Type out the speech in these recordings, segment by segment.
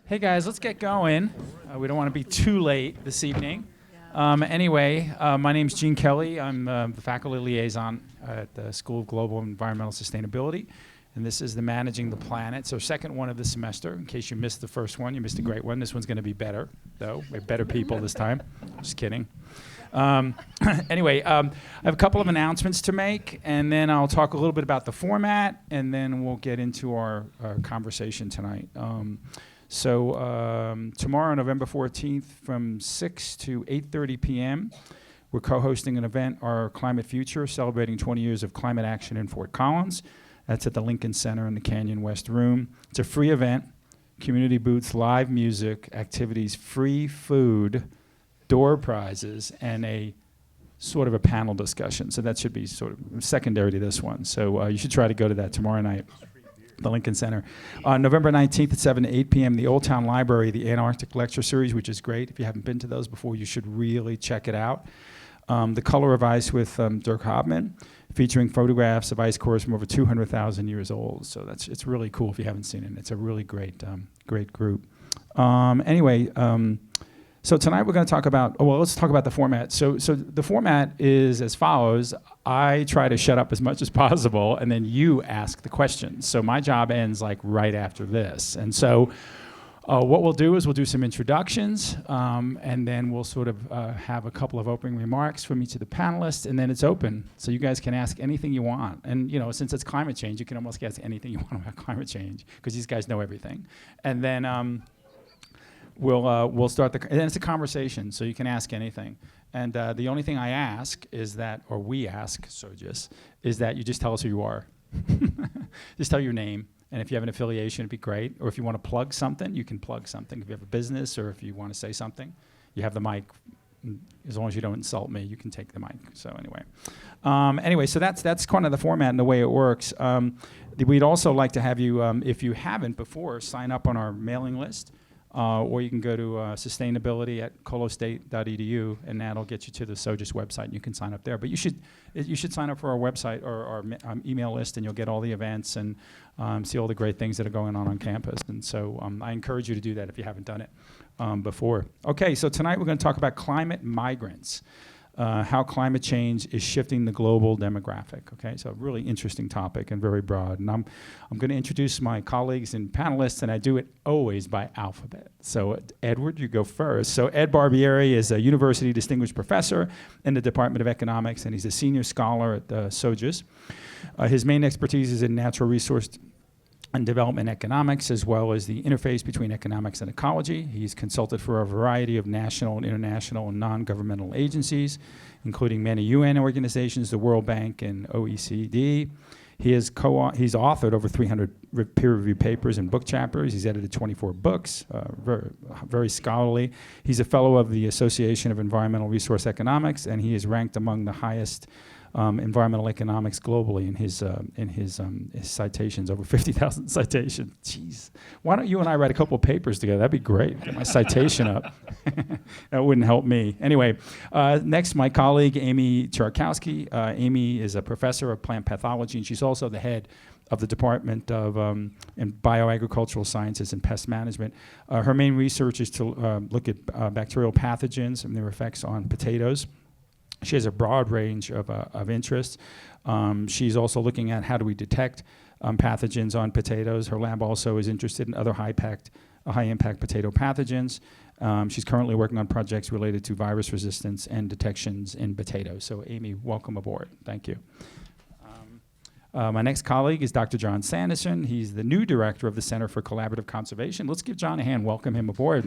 Hey guys, let's get going. We don't want to be too late this evening. Anyway, my name's Gene Kelly. I'm the faculty liaison at the School of Global and Environmental Sustainability. And this is the Managing the Planet. It's our second one of the semester. In case you missed the first one, you missed a great one. This one's going to be better, though. We have better people this time. Just kidding. Anyway, I have a couple of announcements to make, and then I'll talk a little bit about the format, and then we'll get into our conversation tonight. Tomorrow, November 14th, from 6 to 8:30 p.m., we're co-hosting an event, our Climate Future, celebrating 20 years of climate action in Fort Collins. That's at the Lincoln Center in the Canyon West Room. It's a free event, community booths, live music, activities, free food, door prizes, and a sort of a panel discussion. So that should be sort of secondary to this one. So you should try to go to that tomorrow night. The Lincoln Center. On November 19th at 7 to 8 p.m., the Old Town Library, the Antarctic Lecture Series, which is great. If you haven't been to those before, you should really check it out. The Color of Ice with Dirk Hauptmann, featuring photographs of ice cores from over 200,000 years old. So it's really cool if you haven't seen it. It's a really great group. So tonight we're going to talk about, let's talk about the format. So the format is as follows. I try to shut up as much as possible, and then you ask the questions. So my job ends like right after this. And so what we'll do is we'll do some introductions, and then we'll sort of have a couple of opening remarks from each of the panelists, and then it's open. So you guys can ask anything you want. And since it's climate change, you can almost ask anything you want about climate change, because these guys know everything. And then we'll start and it's a conversation, so you can ask anything. And the only thing I ask is that, or we ask, SoGES, is that you just tell us who you are. Just tell your name, and if you have an affiliation, it'd be great. Or if you want to plug something, you can plug something. If you have a business, or if you want to say something, you have the mic. As long as you don't insult me, you can take the mic. So anyway, so that's kind of the format and the way it works. We'd also like to have you, if you haven't before, sign up on our mailing list. Or you can go to sustainability at colostate.edu, and that'll get you to the SoGES website, and you can sign up there. But you should sign up for our website or our email list, and you'll get all the events and see all the great things that are going on campus. And so I encourage you to do that if you haven't done it before. Okay, so tonight we're going to talk about climate migrants. How climate change is shifting the global demographic. Okay, so a really interesting topic and very broad. And I'm going to introduce my colleagues and panelists, and I do it always by alphabet. So Edward, you go first. So Ed Barbieri is a university distinguished professor in the Department of Economics, and he's a senior scholar at SoGES. His main expertise is in natural resource and development economics, as well as the interface between economics and ecology. He's consulted for a variety of national and international and non-governmental agencies, including many UN organizations, the World Bank and OECD. He's authored over 300 peer-reviewed papers and book chapters. He's edited 24 books, very scholarly. He's a fellow of the Association of Environmental Resource Economics, and he is ranked among the highest environmental economics globally in his citations, over 50,000 citations. Jeez, why don't you and I write a couple of papers together? That'd be great. Get my citation up. That wouldn't help me. Anyway, next, my colleague Amy Charcot. Amy is a professor of plant pathology, and she's also the head of the Department of Bioagricultural Sciences and Pest Management. Her main research is to look at bacterial pathogens and their effects on potatoes. She has a broad range of interests. She's also looking at how do we detect pathogens on potatoes. Her lab also is interested in other high-impact potato pathogens. She's currently working on projects related to virus resistance and detections in potatoes. So Amy, welcome aboard. Thank you. My next colleague is Dr. John Sanderson. He's the new director of the Center for Collaborative Conservation. Let's give John a hand. Welcome him aboard.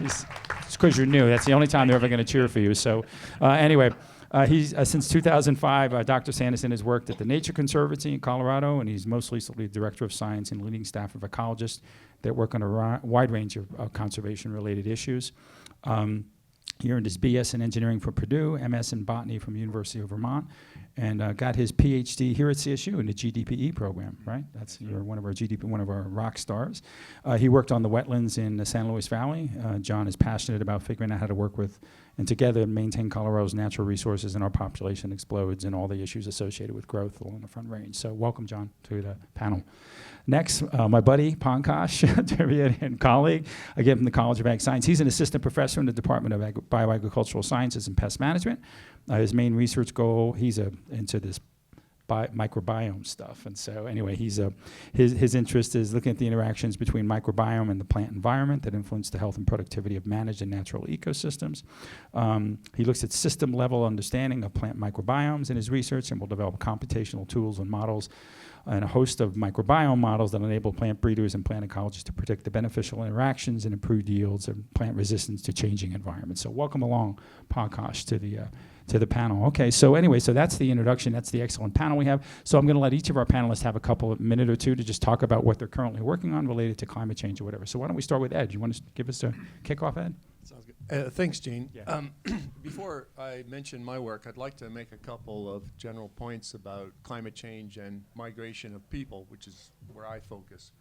It's because you're new. That's the only time they're ever going to cheer for you. So anyway, he's since 2005, Dr. Sanderson has worked at the Nature Conservancy in Colorado, and he's most recently director of science and leading staff of ecologists that work on a wide range of conservation-related issues. He earned his BS in engineering from Purdue, MS in botany from University of Vermont, and got his PhD here at CSU in the GDPE program, right? You're one of our one of our rock stars. He worked on the wetlands in the San Luis Valley. John is passionate about figuring out how to work with and together maintain Colorado's natural resources, and our population explodes, and all the issues associated with growth along the Front Range. So welcome, John, to the panel. Next, my buddy, Pankaj, trivia and colleague, again from the College of Ag Science. He's an assistant professor in the Department of Bioagricultural Sciences and Pest Management. His main research goal, he's into this microbiome stuff. And so anyway, his interest is looking at the interactions between microbiome and the plant environment that influence the health and productivity of managed and natural ecosystems. He looks at system level understanding of plant microbiomes in his research, and will develop computational tools and models and a host of microbiome models that enable plant breeders and plant ecologists to predict the beneficial interactions and improved yields and plant resistance to changing environments. So welcome along, Pankaj, to the panel. Okay, so anyway, so that's the introduction. That's the excellent panel we have. So I'm going to let each of our panelists have a couple of minute or two to just talk about what they're currently working on related to climate change or whatever. So why don't we start with Ed? You want to give us a kickoff, Ed? Sounds good. Thanks, Gene. Yeah. Before I mention my work, I'd like to make a couple of general points about climate change and migration of people, which is where I focus.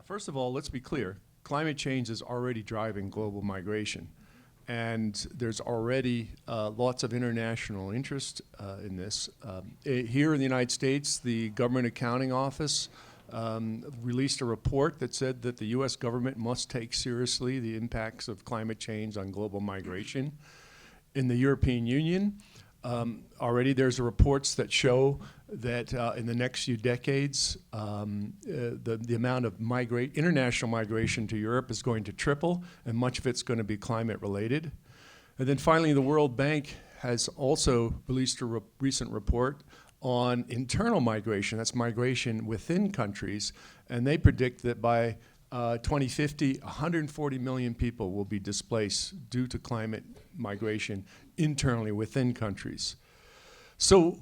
First of all, let's be clear. Climate change is already driving global migration. And there's already lots of international interest in this. Here in the United States, the Government Accounting Office released a report that said that the U.S. government must take seriously the impacts of climate change on global migration. In the European Union, already there's reports that show that in the next few decades, the amount of international migration to Europe is going to triple, and much of it's going to be climate related. And then finally, the World Bank has also released a recent report on internal migration. That's migration within countries, and they predict that by 2050, 140 million people will be displaced due to climate migration internally within countries. So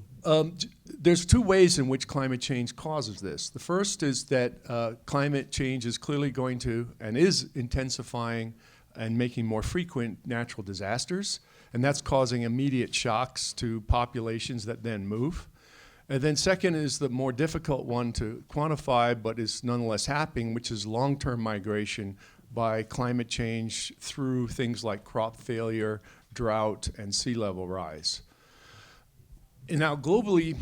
there's two ways in which climate change causes this. The first is that climate change is clearly going to and is intensifying and making more frequent natural disasters, and that's causing immediate shocks to populations that then move. And then second is the more difficult one to quantify, but is nonetheless happening, which is long-term migration by climate change through things like crop failure, drought, and sea level rise. And now globally,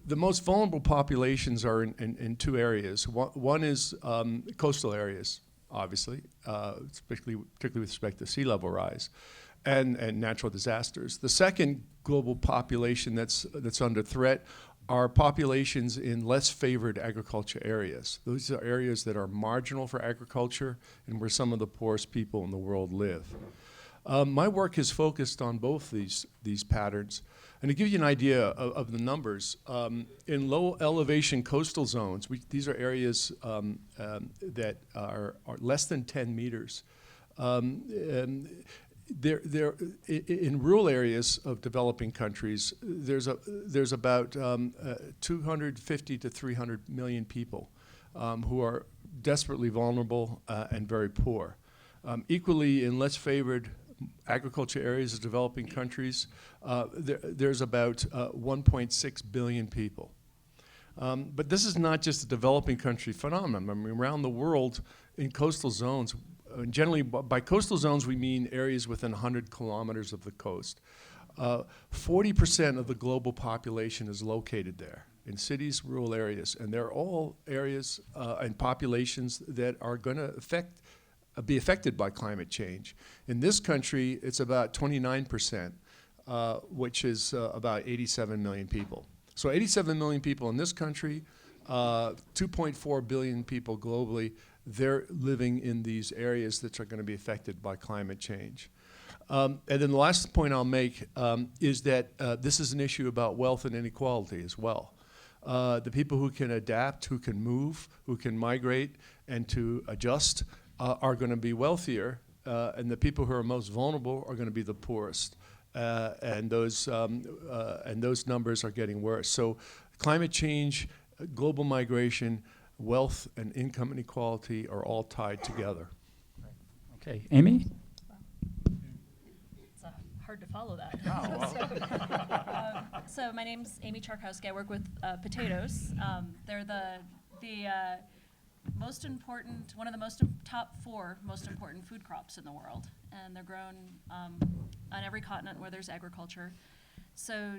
the most vulnerable populations are in two areas. One is coastal areas, obviously, particularly with respect to sea level rise and natural disasters. The second global population that's under threat are populations in less favored agriculture areas. Those are areas that are marginal for agriculture and where some of the poorest people in the world live. My work is focused on both these patterns. And to give you an idea of the numbers, in low elevation coastal zones, these are areas that are less than 10 meters. In rural areas of developing countries, there's about 250 to 300 million people who are desperately vulnerable and very poor. Equally, in less favored agriculture areas of developing countries, there's about 1.6 billion people. But this is not just a developing country phenomenon. I mean, around the world in coastal zones, generally by coastal zones we mean areas within 100 kilometers of the coast. 40% of the global population is located there in cities, rural areas, and they're all areas and populations that are going to be affected by climate change. In this country, it's about 29%, which is about 87 million people. So 87 million people in this country, 2.4 billion people globally, they're living in these areas that are going to be affected by climate change. And then the last point I'll make is that this is an issue about wealth and inequality as well. The people who can adapt, who can move, who can migrate, and to adjust are going to be wealthier, and the people who are most vulnerable are going to be the poorest. And those numbers are getting worse. So climate change, global migration, wealth and income inequality are all tied together. Okay, Amy? It's a hard to follow that. Oh, well. So my name's Amy Charcot. I work with potatoes. They're the most important, one of the top 4 most important food crops in the world, and they're grown on every continent where there's agriculture. So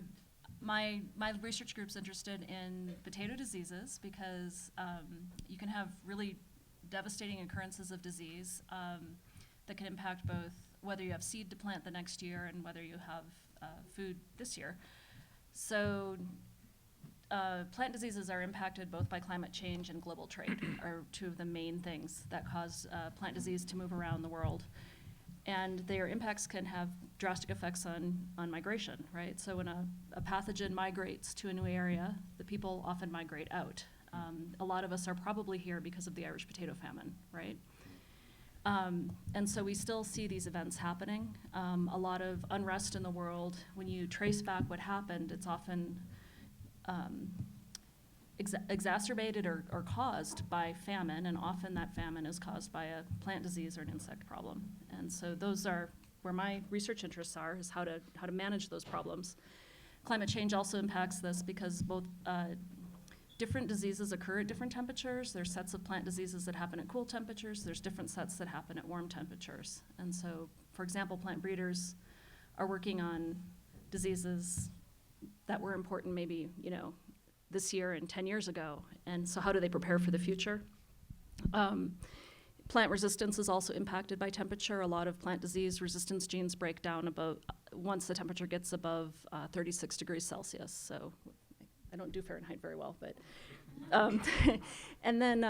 my research group's interested in potato diseases because you can have really devastating occurrences of disease that can impact both whether you have seed to plant the next year and whether you have food this year. So plant diseases are impacted both by climate change and global trade, are 2 of the main things that cause plant disease to move around the world. And their impacts can have drastic effects on migration, right? So when a pathogen migrates to a new area, the people often migrate out. A lot of us are probably here because of the Irish potato famine, right? And so we still see these events happening. A lot of unrest in the world. When you trace back what happened, it's often exacerbated or caused by famine, and often that famine is caused by a plant disease or an insect problem. And so those are where my research interests are, is how to manage those problems. Climate change also impacts this because both different diseases occur at different temperatures. There's sets of plant diseases that happen at cool temperatures. There's different sets that happen at warm temperatures. And so, for example, plant breeders are working on diseases that were important maybe, this year and 10 years ago. And so how do they prepare for the future? Plant resistance is also impacted by temperature. A lot of plant disease resistance genes break down once the temperature gets above 36 degrees Celsius. So I don't do Fahrenheit very well, but. And then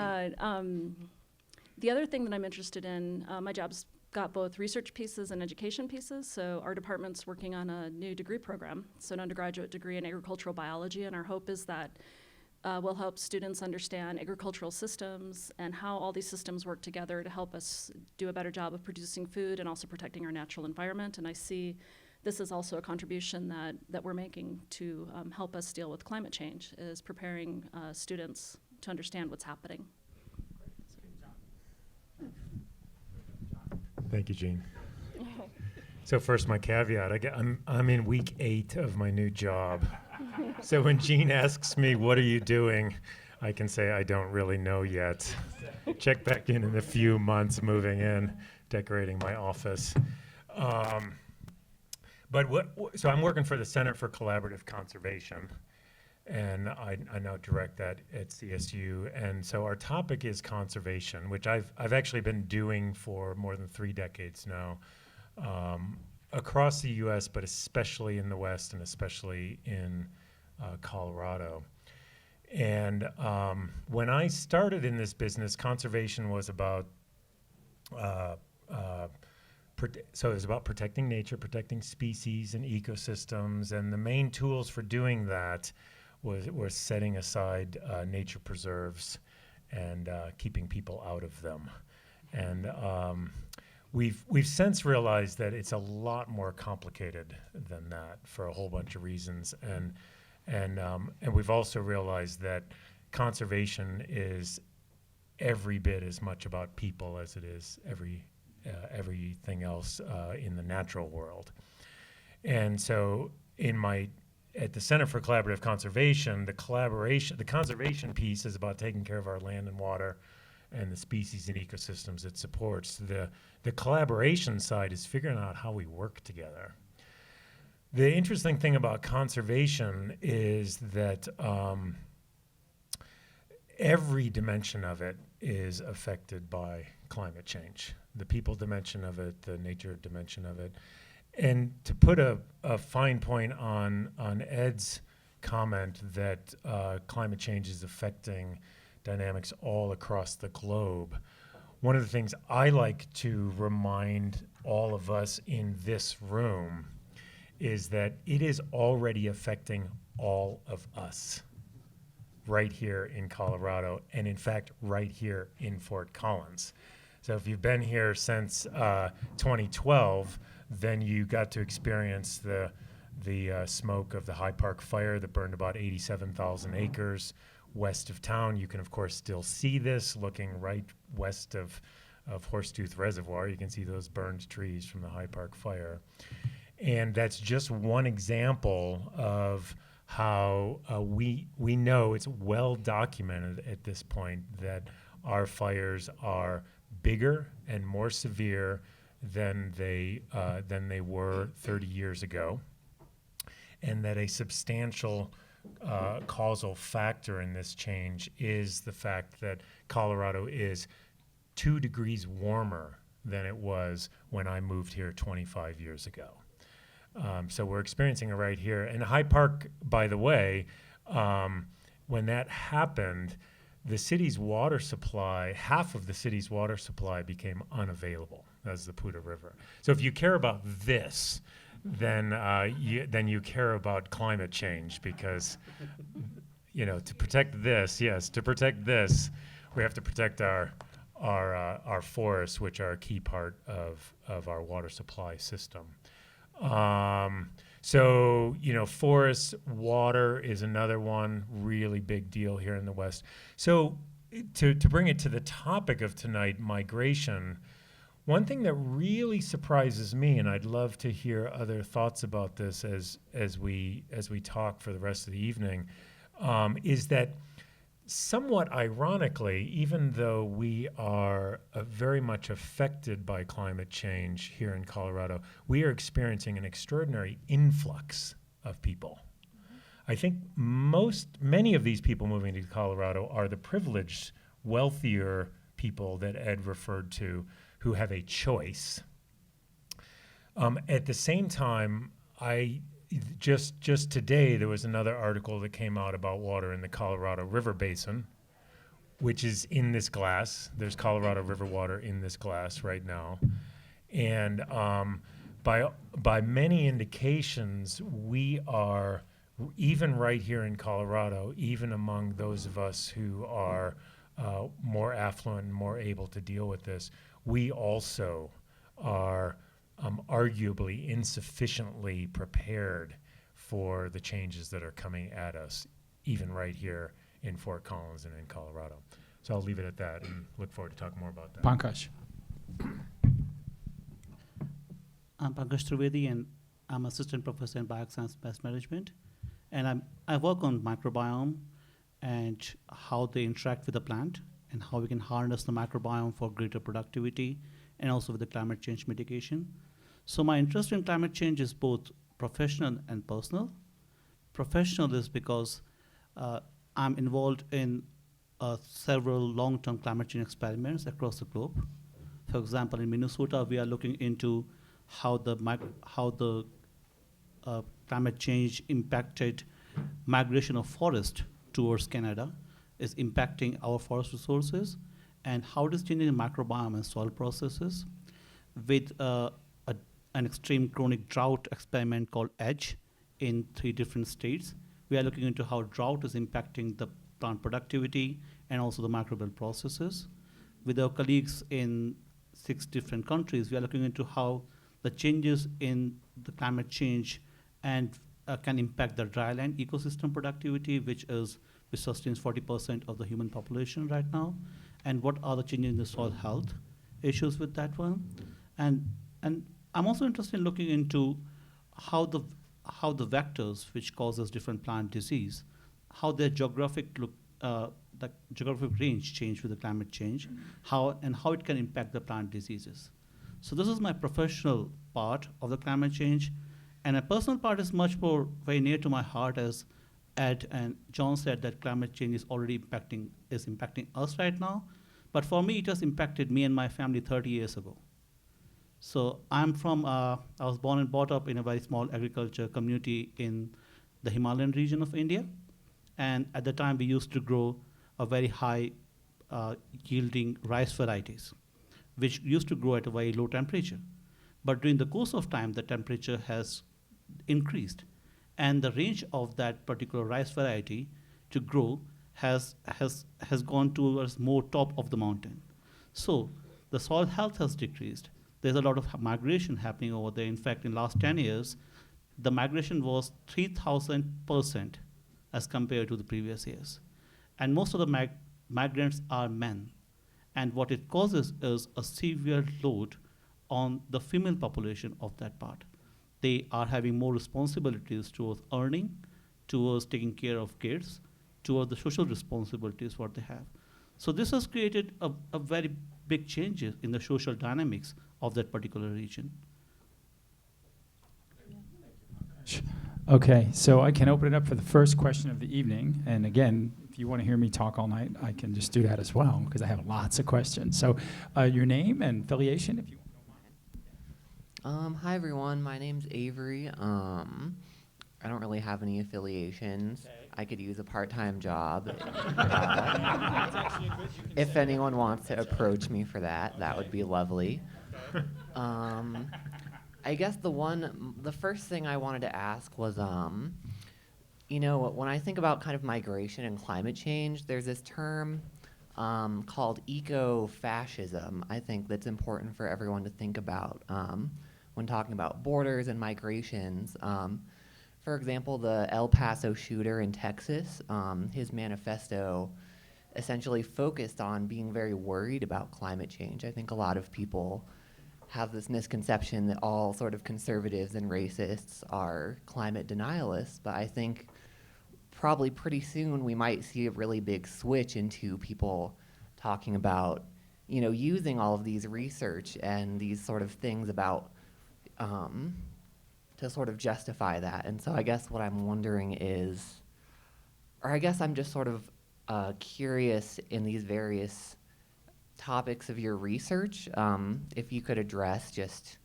the other thing that I'm interested in, my job's got both research pieces and education pieces. So our department's working on a new degree program, so an undergraduate degree in agricultural biology, and our hope is that we'll help students understand agricultural systems and how all these systems work together to help us do a better job of producing food and also protecting our natural environment. And I see this is also a contribution that we're making to help us deal with climate change, is preparing students to understand what's happening. Thank you, Jean. So first, my caveat, I'm in week 8 of my new job. So when Jean asks me, what are you doing? I can say, I don't really know yet. Check back in a few months, moving in, decorating my office. So I'm working for the Center for Collaborative Conservation, and I now direct that at CSU. And so our topic is conservation, which I've actually been doing for more than 3 decades now, across the U.S., but especially in the West and especially in Colorado. And when I started in this business, conservation was about so it was about protecting nature, protecting species and ecosystems, and the main tools for doing that was setting aside nature preserves and keeping people out of them. And we've since realized that it's a lot more complicated than that for a whole bunch of reasons. And we've also realized that conservation is every bit as much about people as it is everything else in the natural world. And so at the Center for Collaborative Conservation, the conservation piece is about taking care of our land and water and the species and ecosystems it supports. The collaboration side is figuring out how we work together. The interesting thing about conservation is that every dimension of it is affected by climate change. The people dimension of it, the nature dimension of it. And to put a fine point on Ed's comment that climate change is affecting dynamics all across the globe, one of the things I like to remind all of us in this room is that it is already affecting all of us right here in Colorado, and in fact, right here in Fort Collins. So if you've been here since 2012, then you got to experience the smoke of the High Park fire that burned about 87,000 acres west of town. You can, of course, still see this looking right west of Horsetooth Reservoir. You can see those burned trees from the High Park fire. And that's just one example of how we know it's well documented at this point that our fires are bigger and more severe than they were 30 years ago, and that a substantial causal factor in this change is the fact that Colorado is 2 degrees warmer than it was when I moved here 25 years ago. So we're experiencing it right here. And High Park, by the way, when that happened, the city's water supply, half of the city's water supply became unavailable. That's the Poudre River. So if you care about this, then you care about climate change, because, to protect this, we have to protect our forests, which are a key part of our water supply system. Forests, water is another one, really big deal here in the West. So to bring it to the topic of tonight, migration, one thing that really surprises me, and I'd love to hear other thoughts about this as we talk for the rest of the evening, is that somewhat ironically, even though we are very much affected by climate change here in Colorado, we are experiencing an extraordinary influx of people. I think many of these people moving to Colorado are the privileged, wealthier people that Ed referred to, who have a choice. At the same time, just today, there was another article that came out about water in the Colorado River Basin, which is in this glass. There's Colorado River water in this glass right now. And by many indications, we are, even right here in Colorado, even among those of us who are more affluent and more able to deal with this, we also are arguably insufficiently prepared for the changes that are coming at us, even right here in Fort Collins and in Colorado. So I'll leave it at that and look forward to talking more about that. Pankaj. I'm Pankaj Trivedi, and I'm assistant professor in bioscience pest management. And I work on microbiome and how they interact with the plant and how we can harness the microbiome for greater productivity and also with the climate change mitigation. So my interest in climate change is both professional and personal. Professional is because I'm involved in several long-term climate change experiments across the globe. For example, in Minnesota, we are looking into how the climate change impacted migration of forest towards Canada is impacting our forest resources, and how it is changing the microbiome and soil processes. With an extreme chronic drought experiment called EDGE in 3 different states, we are looking into how drought is impacting the plant productivity and also the microbial processes. With our colleagues in 6 different countries, we are looking into how the changes in the climate change and can impact the dryland ecosystem productivity, which sustains 40% of the human population right now, and what are the changes in the soil health issues with that one. And I'm also interested in looking into how the vectors which causes different plant disease, how their geographic range change with the climate change, how it can impact the plant diseases. So this is my professional part of the climate change, and a personal part is much more very near to my heart, as Ed and John said that climate change is already impacting us right now. But for me, it has impacted me and my family 30 years ago. So I was born and brought up in a very small agriculture community in the Himalayan region of India. And at the time, we used to grow a very high yielding rice varieties, which used to grow at a very low temperature. But during the course of time, the temperature has increased, and the range of that particular rice variety to grow has gone towards more top of the mountain. So the soil health has decreased. There's a lot of migration happening over there. In fact, in the last 10 years, the migration was 3,000% as compared to the previous years. And most of the migrants are men. And what it causes is a severe load on the female population of that part. they are having more responsibilities towards earning, towards taking care of kids, towards the social responsibilities what they have. So this has created a very big changes in the social dynamics of that particular region. Okay, so I can open it up for the first question of the evening. And again, if you want to hear me talk all night, I can just do that as well, because I have lots of questions. So your name and affiliation, if you don't mind. Hi everyone, my name's Avery. I don't really have any affiliations. Okay. I could use a part-time job. If anyone wants to approach me for that, that would be lovely. I guess the first thing I wanted to ask was, you know, when I think about kind of migration and climate change, there's this term called eco-fascism, I think, that's important for everyone to think about when talking about borders and migrations. For example, the El Paso shooter in Texas, his manifesto essentially focused on being very worried about climate change. I think a lot of people have this misconception that all sort of conservatives and racists are climate denialists, but I think probably pretty soon we might see a really big switch into people talking about, you know, using all of these research and these sort of things about to sort of justify that. And so I guess what I'm wondering is, or I guess I'm just sort of curious in these various topics of your research, if you could address just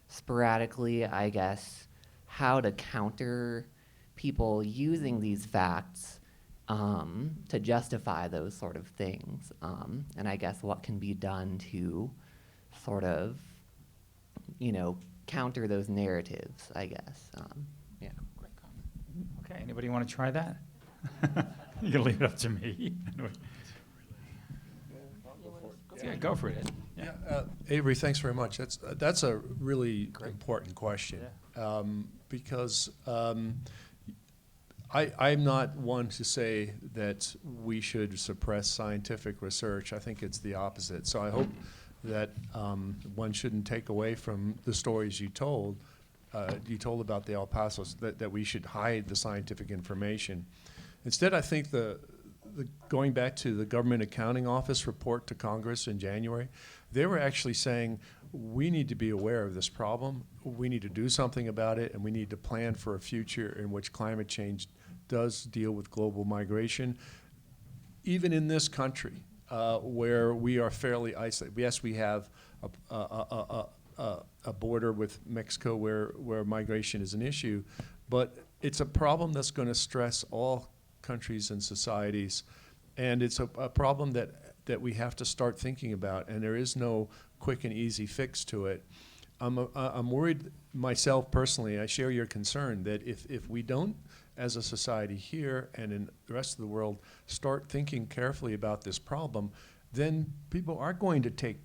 sporadically, I guess, how to counter people using these facts to justify those sort of things, and I guess what can be done to sort of, you know, counter those narratives, I guess. Yeah. Great comment. Okay, anybody want to try that? You can leave it up to me. Yeah, go for it. Yeah, Avery, thanks very much. That's a really important question, because I'm not one to say that we should suppress scientific research. I think it's the opposite. So I hope that one shouldn't take away from the stories you told about the El Pasos, that we should hide the scientific information. Instead, I think going back to the Government Accounting Office report to Congress in January, they were actually saying we need to be aware of this problem, we need to do something about it, and we need to plan for a future in which climate change does deal with global migration. Even in this country, where we are fairly isolated. Yes, we have a border with Mexico where migration is an issue, but it's a problem that's going to stress all countries and societies, and it's a problem that we have to start thinking about, and there is no quick and easy fix to it. I'm worried myself personally. I share your concern that if we don't, as a society here and in the rest of the world, start thinking carefully about this problem, then people are going to take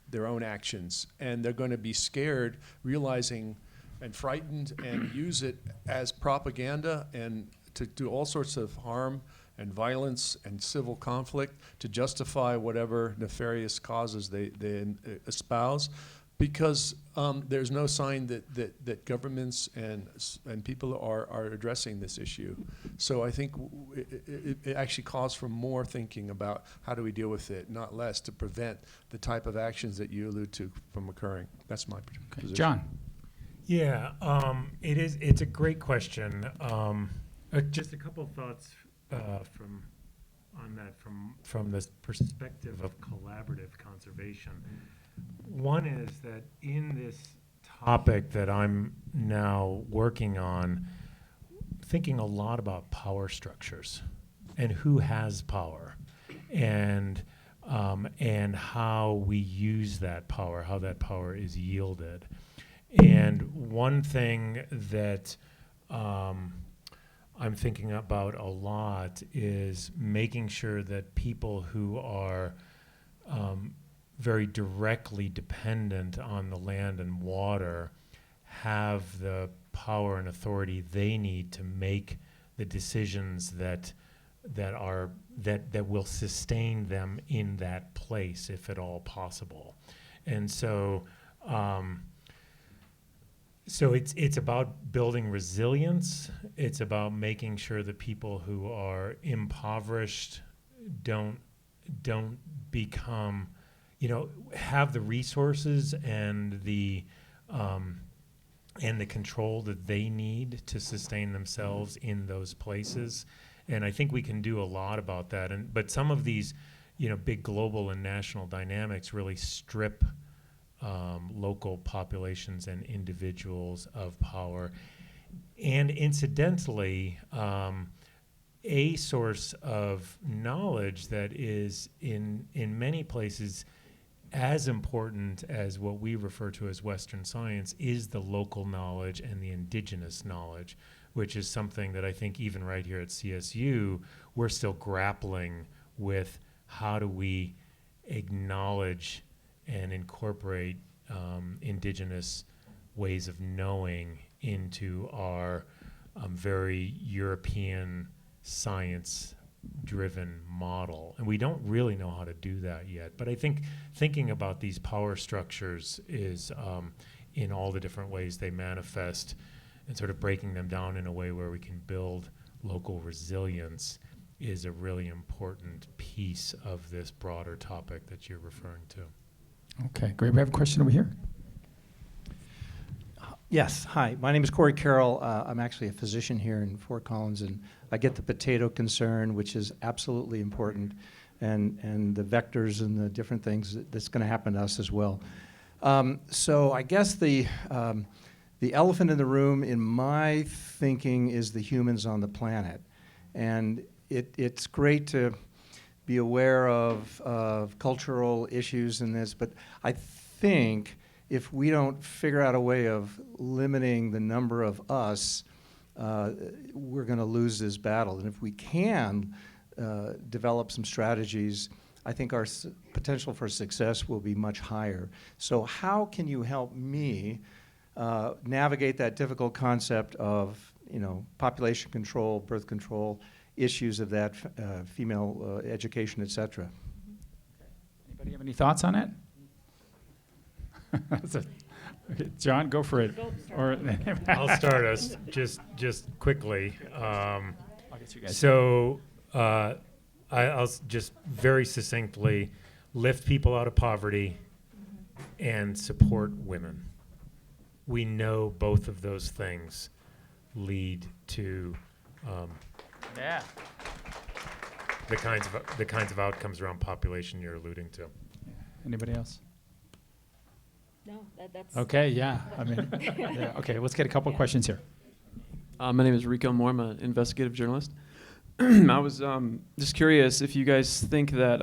their own actions, and they're going to be scared, realizing and frightened, and use it as propaganda and to do all sorts of harm and violence and civil conflict to justify whatever nefarious causes they espouse, because there's no sign that governments and people are addressing this issue. So I think it actually calls for more thinking about how do we deal with it, not less, to prevent the type of actions that you allude to from occurring. That's my position. John. Yeah, it's a great question. Just a couple of thoughts from this perspective of collaborative conservation. One is that in this topic that I'm now working on, thinking a lot about power structures and who has power, and how we use that power, how that power is yielded. And one thing that I'm thinking about a lot is making sure that people who are very directly dependent on the land and water have the power and authority they need to make the decisions that will sustain them in that place, if at all possible. And so So it's about building resilience. It's about making sure that people who are impoverished don't become, have the resources and the control that they need to sustain themselves in those places. And I think we can do a lot about that. But some of these, big global and national dynamics really strip local populations and individuals of power. And incidentally, a source of knowledge that is in many places as important as what we refer to as Western science is the local knowledge and the indigenous knowledge, which is something that I think even right here at CSU, we're still grappling with. How do we acknowledge and incorporate indigenous ways of knowing into our very European science-driven model? And we don't really know how to do that yet. But I think thinking about these power structures is in all the different ways they manifest and sort of breaking them down in a way where we can build local resilience is a really important piece of this broader topic that you're referring to. Okay, great. We have a question over here. Yes, hi. My name is Corey Carroll. I'm actually a physician here in Fort Collins, and I get the potato concern, which is absolutely important, and the vectors and the different things that's going to happen to us as well. So I guess the elephant in the room, in my thinking, is the humans on the planet, and it's great to be aware of cultural issues in this, but I think if we don't figure out a way of limiting the number of us, we're going to lose this battle. And if we can develop some strategies, I think our potential for success will be much higher. So how can you help me navigate that difficult concept of, population control, birth control, issues of that, female education, et cetera? Anybody have any thoughts on it? Okay, John, go for it. Or I'll start us just quickly. I'll get you guys. So I'll just very succinctly lift people out of poverty and support women. We know both of those things lead to Yeah. the kinds of outcomes around population you're alluding to. Anybody else? No, that's. Okay, yeah. I mean, yeah, okay, let's get a couple questions here. My name is Rico. I'm an investigative journalist. I was just curious if you guys think that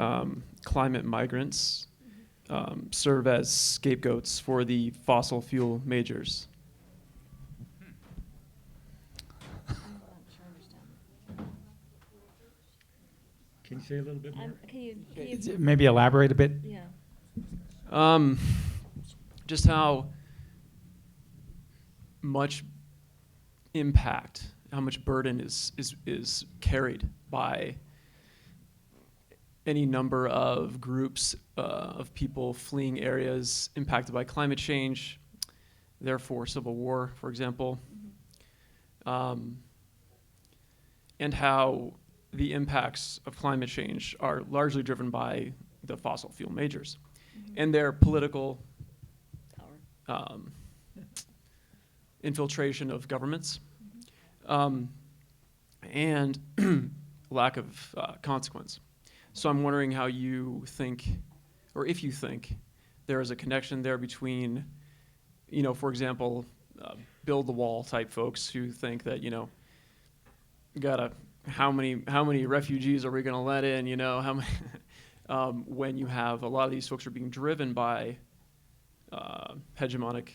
climate migrants serve as scapegoats for the fossil fuel majors. Can you say a little bit more? Can you Maybe elaborate a bit. yeah. Just how much impact, how much burden is carried by any number of groups of people fleeing areas impacted by climate change, therefore civil war, for example, and how the impacts of climate change are largely driven by the fossil fuel majors and their political infiltration of governments, and lack of consequence. So I'm wondering how you think, or if you think, there is a connection there between, for example, build the wall type folks who think that, how many refugees are we going to let in? How many, when you have a lot of these folks are being driven by hegemonic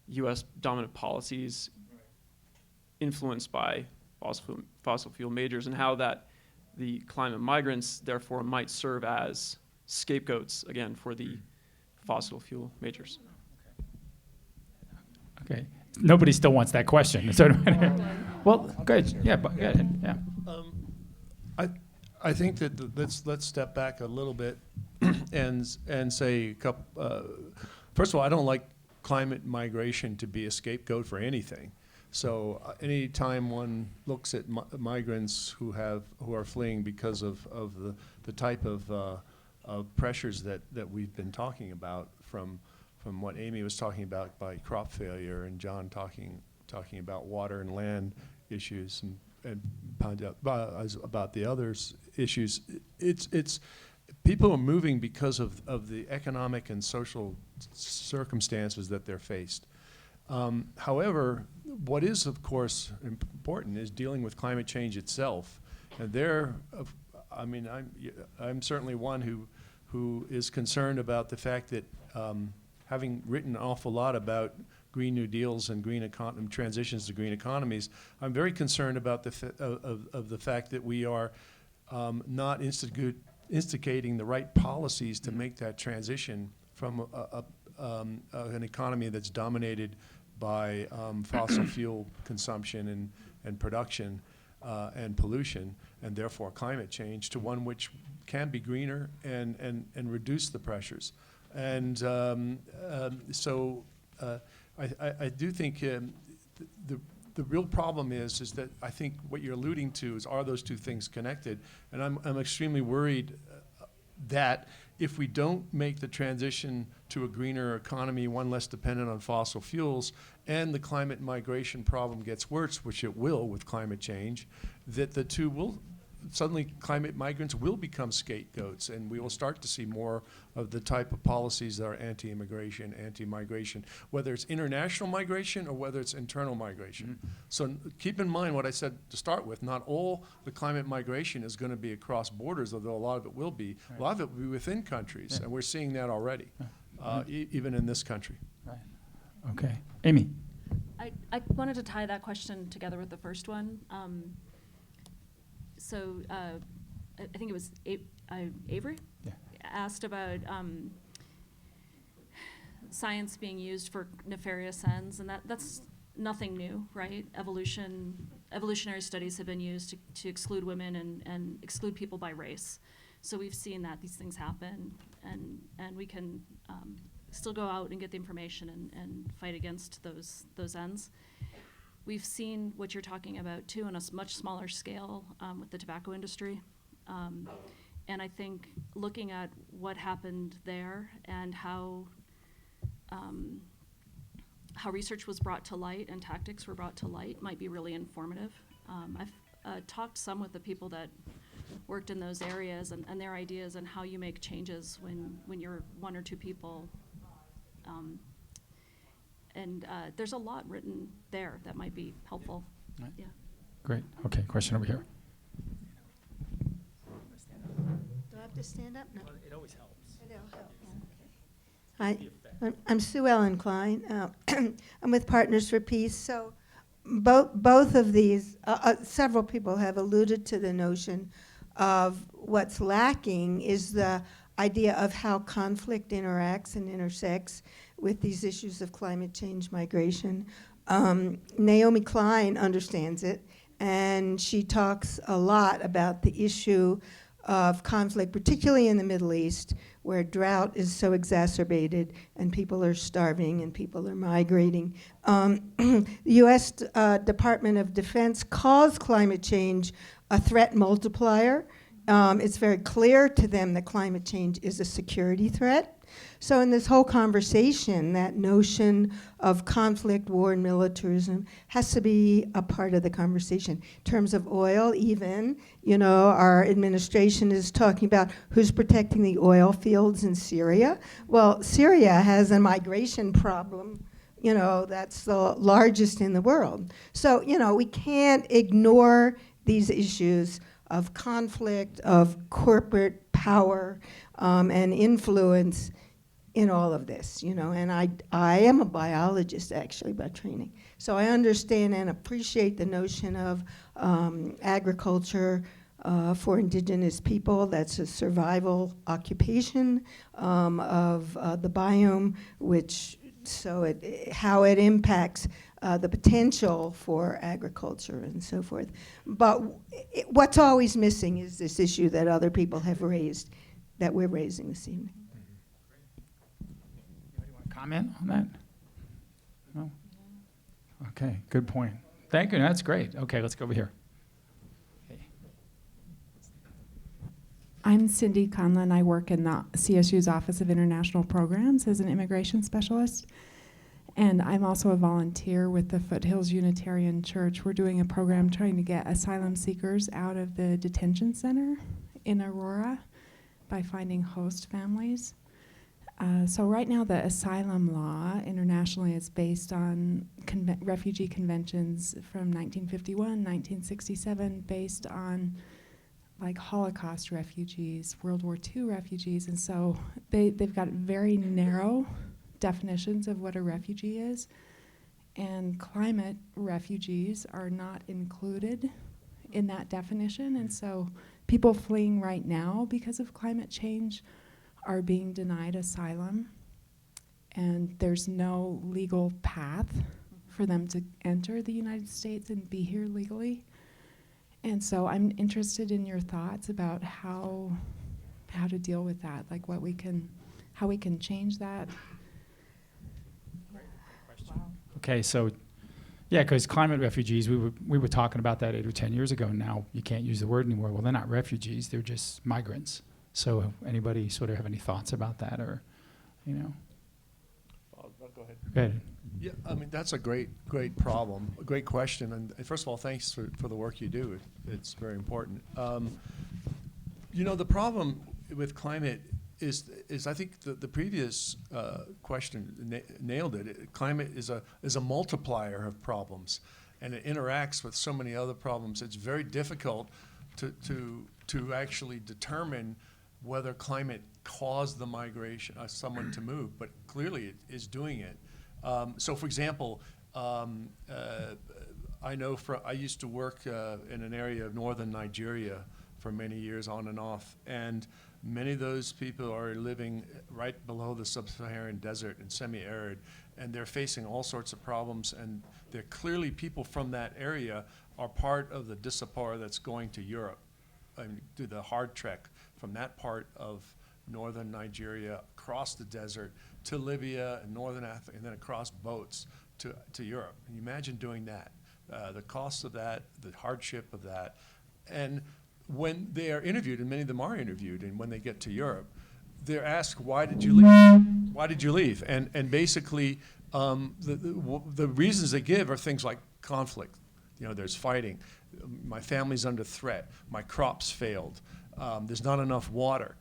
U.S. dominant policies influenced by fossil fuel majors, and how that the climate migrants therefore might serve as scapegoats again for the fossil fuel majors. Okay. Nobody still wants that question. So, well, good. Yeah, but go ahead. Yeah. I think that let's step back a little bit and say a couple. First of all, I don't like climate migration to be a scapegoat for anything. So any time one looks at migrants who are fleeing because of the type of pressures that we've been talking about, from what Amy was talking about by crop failure, and John talking about water and land issues, and found out about the others issues, it's people are moving because of the economic and social circumstances that they're faced. However, what is, of course, important is dealing with climate change itself. And I'm certainly one who is concerned about the fact that, having written an awful lot about Green New Deals and transitions to green economies, I'm very concerned about the fact that we are not instigating the right policies to make that transition from an economy that's dominated by fossil fuel consumption and production and pollution, and therefore climate change, to one which can be greener and reduce the pressures. And so I do think the real problem is that I think what you're alluding to is, are those two things connected? And I'm extremely worried that if we don't make the transition to a greener economy, one less dependent on fossil fuels, and the climate migration problem gets worse, which it will with climate change, that the two will suddenly, climate migrants will become scapegoats, and we will start to see more of the type of policies that are anti-immigration, anti-migration, whether it's international migration or whether it's internal migration. Mm-hmm. So keep in mind what I said to start with. Not all the climate migration is going to be across borders, although a lot of it will be. Right. A lot of it will be within countries, and we're seeing that already, even in this country. Right. Okay. Amy. I wanted to tie that question together with the first one. So I think it was Avery asked about science being used for nefarious ends, and that's nothing new, right? Evolutionary studies have been used to exclude women and exclude people by race. So we've seen that these things happen, and we can still go out and get the information and fight against those ends. We've seen what you're talking about, too, on a much smaller scale with the tobacco industry. And I think looking at what happened there and how research was brought to light and tactics were brought to light might be really informative. I've talked some with the people that worked in those areas and their ideas on how you make changes when you're one or two people. And there's a lot written there that might be helpful. Right. Yeah. Great. Okay, question over here. Do I have to stand up? No. Well, it always helps. It'll help. Okay. Hi, I'm Sue Ellen Klein. I'm with Partners for Peace. So both of these, several people have alluded to the notion of what's lacking is the idea of how conflict interacts and intersects with these issues of climate change, migration. Naomi Klein understands it, and she talks a lot about the issue of conflict, particularly in the Middle East, where drought is so exacerbated and people are starving and people are migrating. The U.S. Department of Defense calls climate change a threat multiplier. It's very clear to them that climate change is a security threat. So in this whole conversation, that notion of conflict, war, and militarism has to be a part of the conversation. In terms of oil, even, our administration is talking about who's protecting the oil fields in Syria. Well, Syria has a migration problem, that's the largest in the world. So, we can't ignore these issues of conflict, of corporate power, and influence in all of this, and I am a biologist actually by training. So I understand and appreciate the notion of agriculture for indigenous people. That's a survival occupation of the biome, how it impacts the potential for agriculture and so forth. But what's always missing is this issue that other people have raised, that we're raising this evening. Anybody want to comment on that? No? Okay, good point. Thank you, that's great. Okay, let's go over here. I'm Cindy Conlon. I work in the CSU's Office of International Programs as an immigration specialist. And I'm also a volunteer with the Foothills Unitarian Church. We're doing a program trying to get asylum seekers out of the detention center in Aurora by finding host families. So right now the asylum law internationally is based on refugee conventions from 1951, 1967, based on like Holocaust refugees, World War II refugees, and so they've got very narrow definitions of what a refugee is, and climate refugees are not included in that definition, and so people fleeing right now because of climate change are being denied asylum, and there's no legal path for them to enter the United States and be here legally. And so I'm interested in your thoughts about how to deal with that, like how we can change that. Wow. Okay, so yeah, because climate refugees, we were talking about that 8 or 10 years ago. Now you can't use the word anymore. Well, they're not refugees; they're just migrants. So anybody sort of have any thoughts about that, or, you know? I'll go ahead. Go ahead. Yeah, I mean, that's a great problem, a great question. And first of all, thanks for the work you do. It's very important. You know, the problem with climate is I think the previous question nailed it. Climate is a multiplier of problems, and it interacts with so many other problems. It's very difficult to actually determine whether climate caused the migration, someone to move, but clearly it is doing it. So, for example, I know I used to work in an area of northern Nigeria for many years, on and off, and many of those people are living right below the sub-Saharan desert and semi-arid, and they're facing all sorts of problems, and they're clearly people from that area are part of the diaspora that's going to Europe, do the hard trek from that part of northern Nigeria across the desert to Libya and northern Africa, and then across boats to Europe. And you imagine doing that, the cost of that, the hardship of that. And when they are interviewed, and many of them are interviewed, and when they get to Europe, they're asked, why did you leave? Why did you leave? And basically, the reasons they give are things like conflict. You know, there's fighting. My family's under threat. My crops failed. There's not enough water.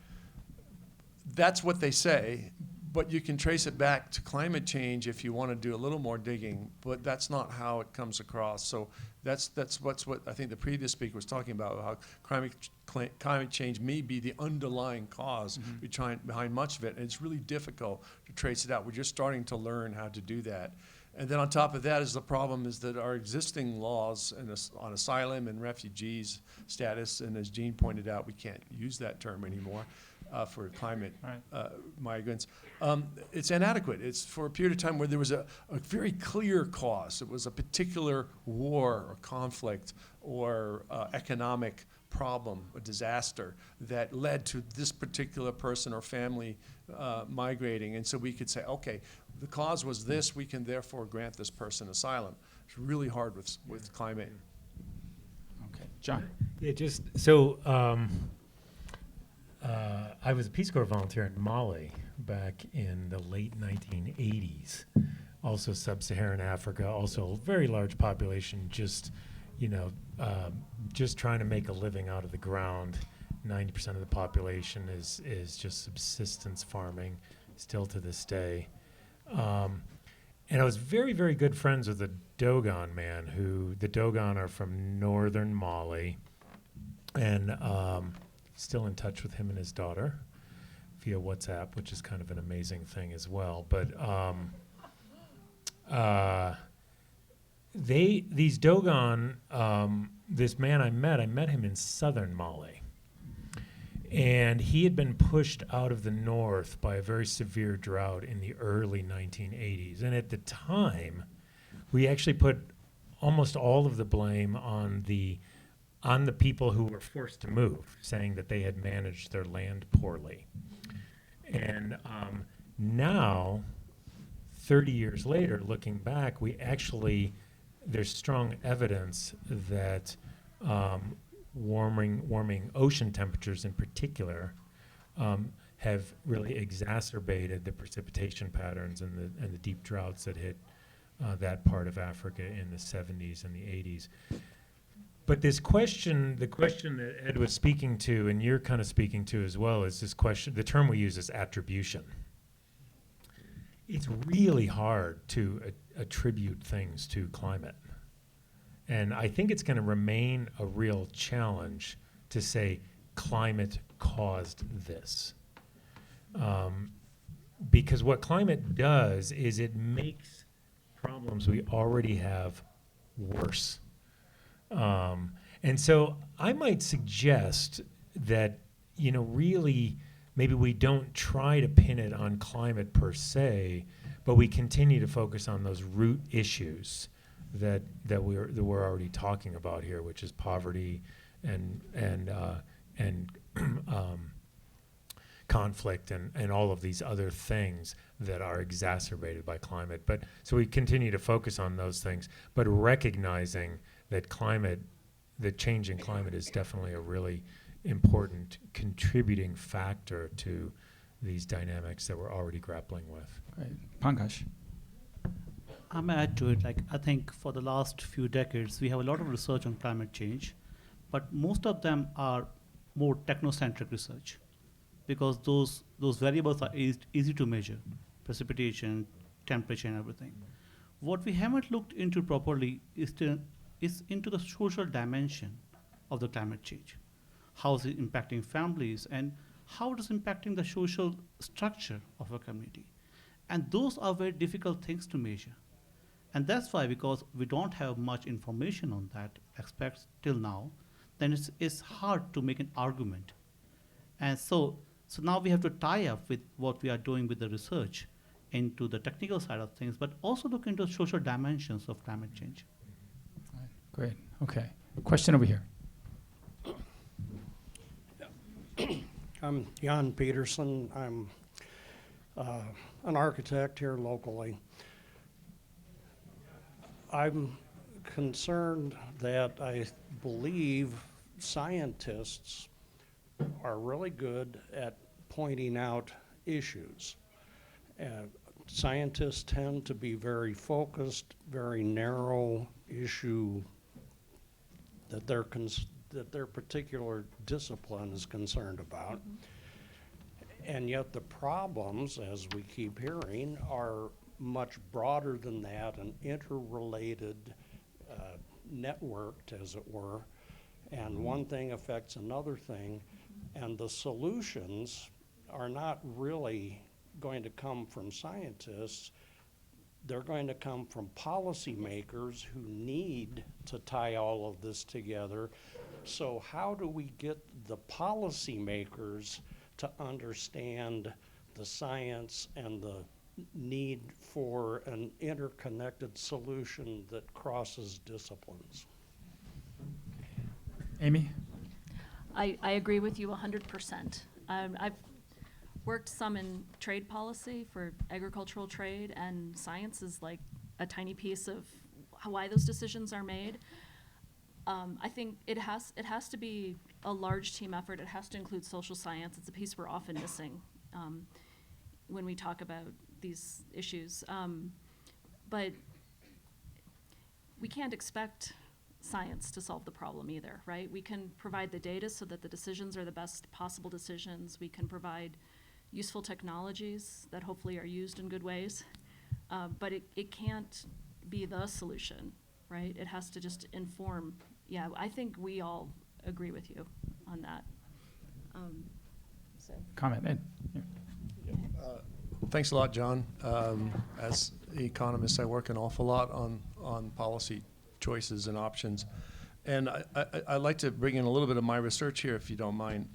That's what they say, but you can trace it back to climate change if you want to do a little more digging, but that's not how it comes across. So that's what I think the previous speaker was talking about, how climate change may be the underlying cause behind much of it, and it's really difficult to trace it out. We're just starting to learn how to do that. And then on top of that is the problem is that our existing laws on asylum and refugees status, and as Jean pointed out, we can't use that term anymore for climate migrants. It's inadequate. It's for a period of time where there was a very clear cause. It was a particular war or conflict or economic problem, a disaster that led to this particular person or family migrating. And so we could say, okay, the cause was this, we can therefore grant this person asylum. It's really hard with climate. Okay, John. Yeah, just so I was a Peace Corps volunteer in Mali back in the late 1980s. Also sub-Saharan Africa, also a very large population, just, just trying to make a living out of the ground. 90% of the population is just subsistence farming, still to this day. And I was very, very good friends with the Dogon man, the Dogon are from northern Mali, and still in touch with him and his daughter via WhatsApp, which is kind of an amazing thing as well. But these Dogon, this man I met him in southern Mali. And he had been pushed out of the north by a very severe drought in the early 1980s. And at the time, we actually put almost all of the blame on the people who were forced to move, saying that they had managed their land poorly. And now, 30 years later, looking back, we actually, there's strong evidence that warming ocean temperatures in particular have really exacerbated the precipitation patterns and the deep droughts that hit that part of Africa in the 70s and the 80s. But this question, the question that Ed was speaking to, and you're kind of speaking to as well, is this question, the term we use is attribution. It's really hard to attribute things to climate. And I think it's going to remain a real challenge to say climate caused this. Because what climate does is it makes problems we already have worse. And so I might suggest that, you know, really maybe we don't try to pin it on climate per se, but we continue to focus on those root issues that we're already talking about here, which is poverty and conflict and all of these other things that are exacerbated by climate. But so we continue to focus on those things, but recognizing that the change in climate is definitely a really important contributing factor to these dynamics that we're already grappling with. Great. Pankaj. I'm gonna add to it. Like, I think for the last few decades, we have a lot of research on climate change, but most of them are more technocentric research, because those variables are easy to measure: precipitation, temperature, and everything. What we haven't looked into properly is into the social dimension of the climate change. How is it impacting families, and how it is impacting the social structure of a community? And those are very difficult things to measure. And that's why, because we don't have much information on that aspect till now, then it's hard to make an argument. And so now we have to tie up with what we are doing with the research into the technical side of things, but also look into social dimensions of climate change. Great. Okay. Question over here. I'm Jan Peterson. I'm an architect here locally. I'm concerned that I believe scientists are really good at pointing out issues. Scientists tend to be very focused, very narrow issue that their particular discipline is concerned about. Mm-hmm. And yet the problems, as we keep hearing, are much broader than that and interrelated, networked, as it were. And one thing affects another thing, and the solutions are not really going to come from scientists. They're going to come from policymakers who need to tie all of this together. So how do we get the policymakers to understand the science and the need for an interconnected solution that crosses disciplines? Amy? I agree with you 100%. I've worked some in trade policy for agricultural trade, and science is like a tiny piece of why those decisions are made. I think it has to be a large team effort. It has to include social science. It's a piece we're often missing when we talk about these issues. But we can't expect science to solve the problem either, right? We can provide the data so that the decisions are the best possible decisions. We can provide useful technologies that hopefully are used in good ways, but it can't be the solution, right? It has to just inform. Yeah, I think we all agree with you on that. Comment, Ed. Yeah. Thanks a lot, John. As an economist, I work an awful lot on policy choices and options. And I'd like to bring in a little bit of my research here, if you don't mind.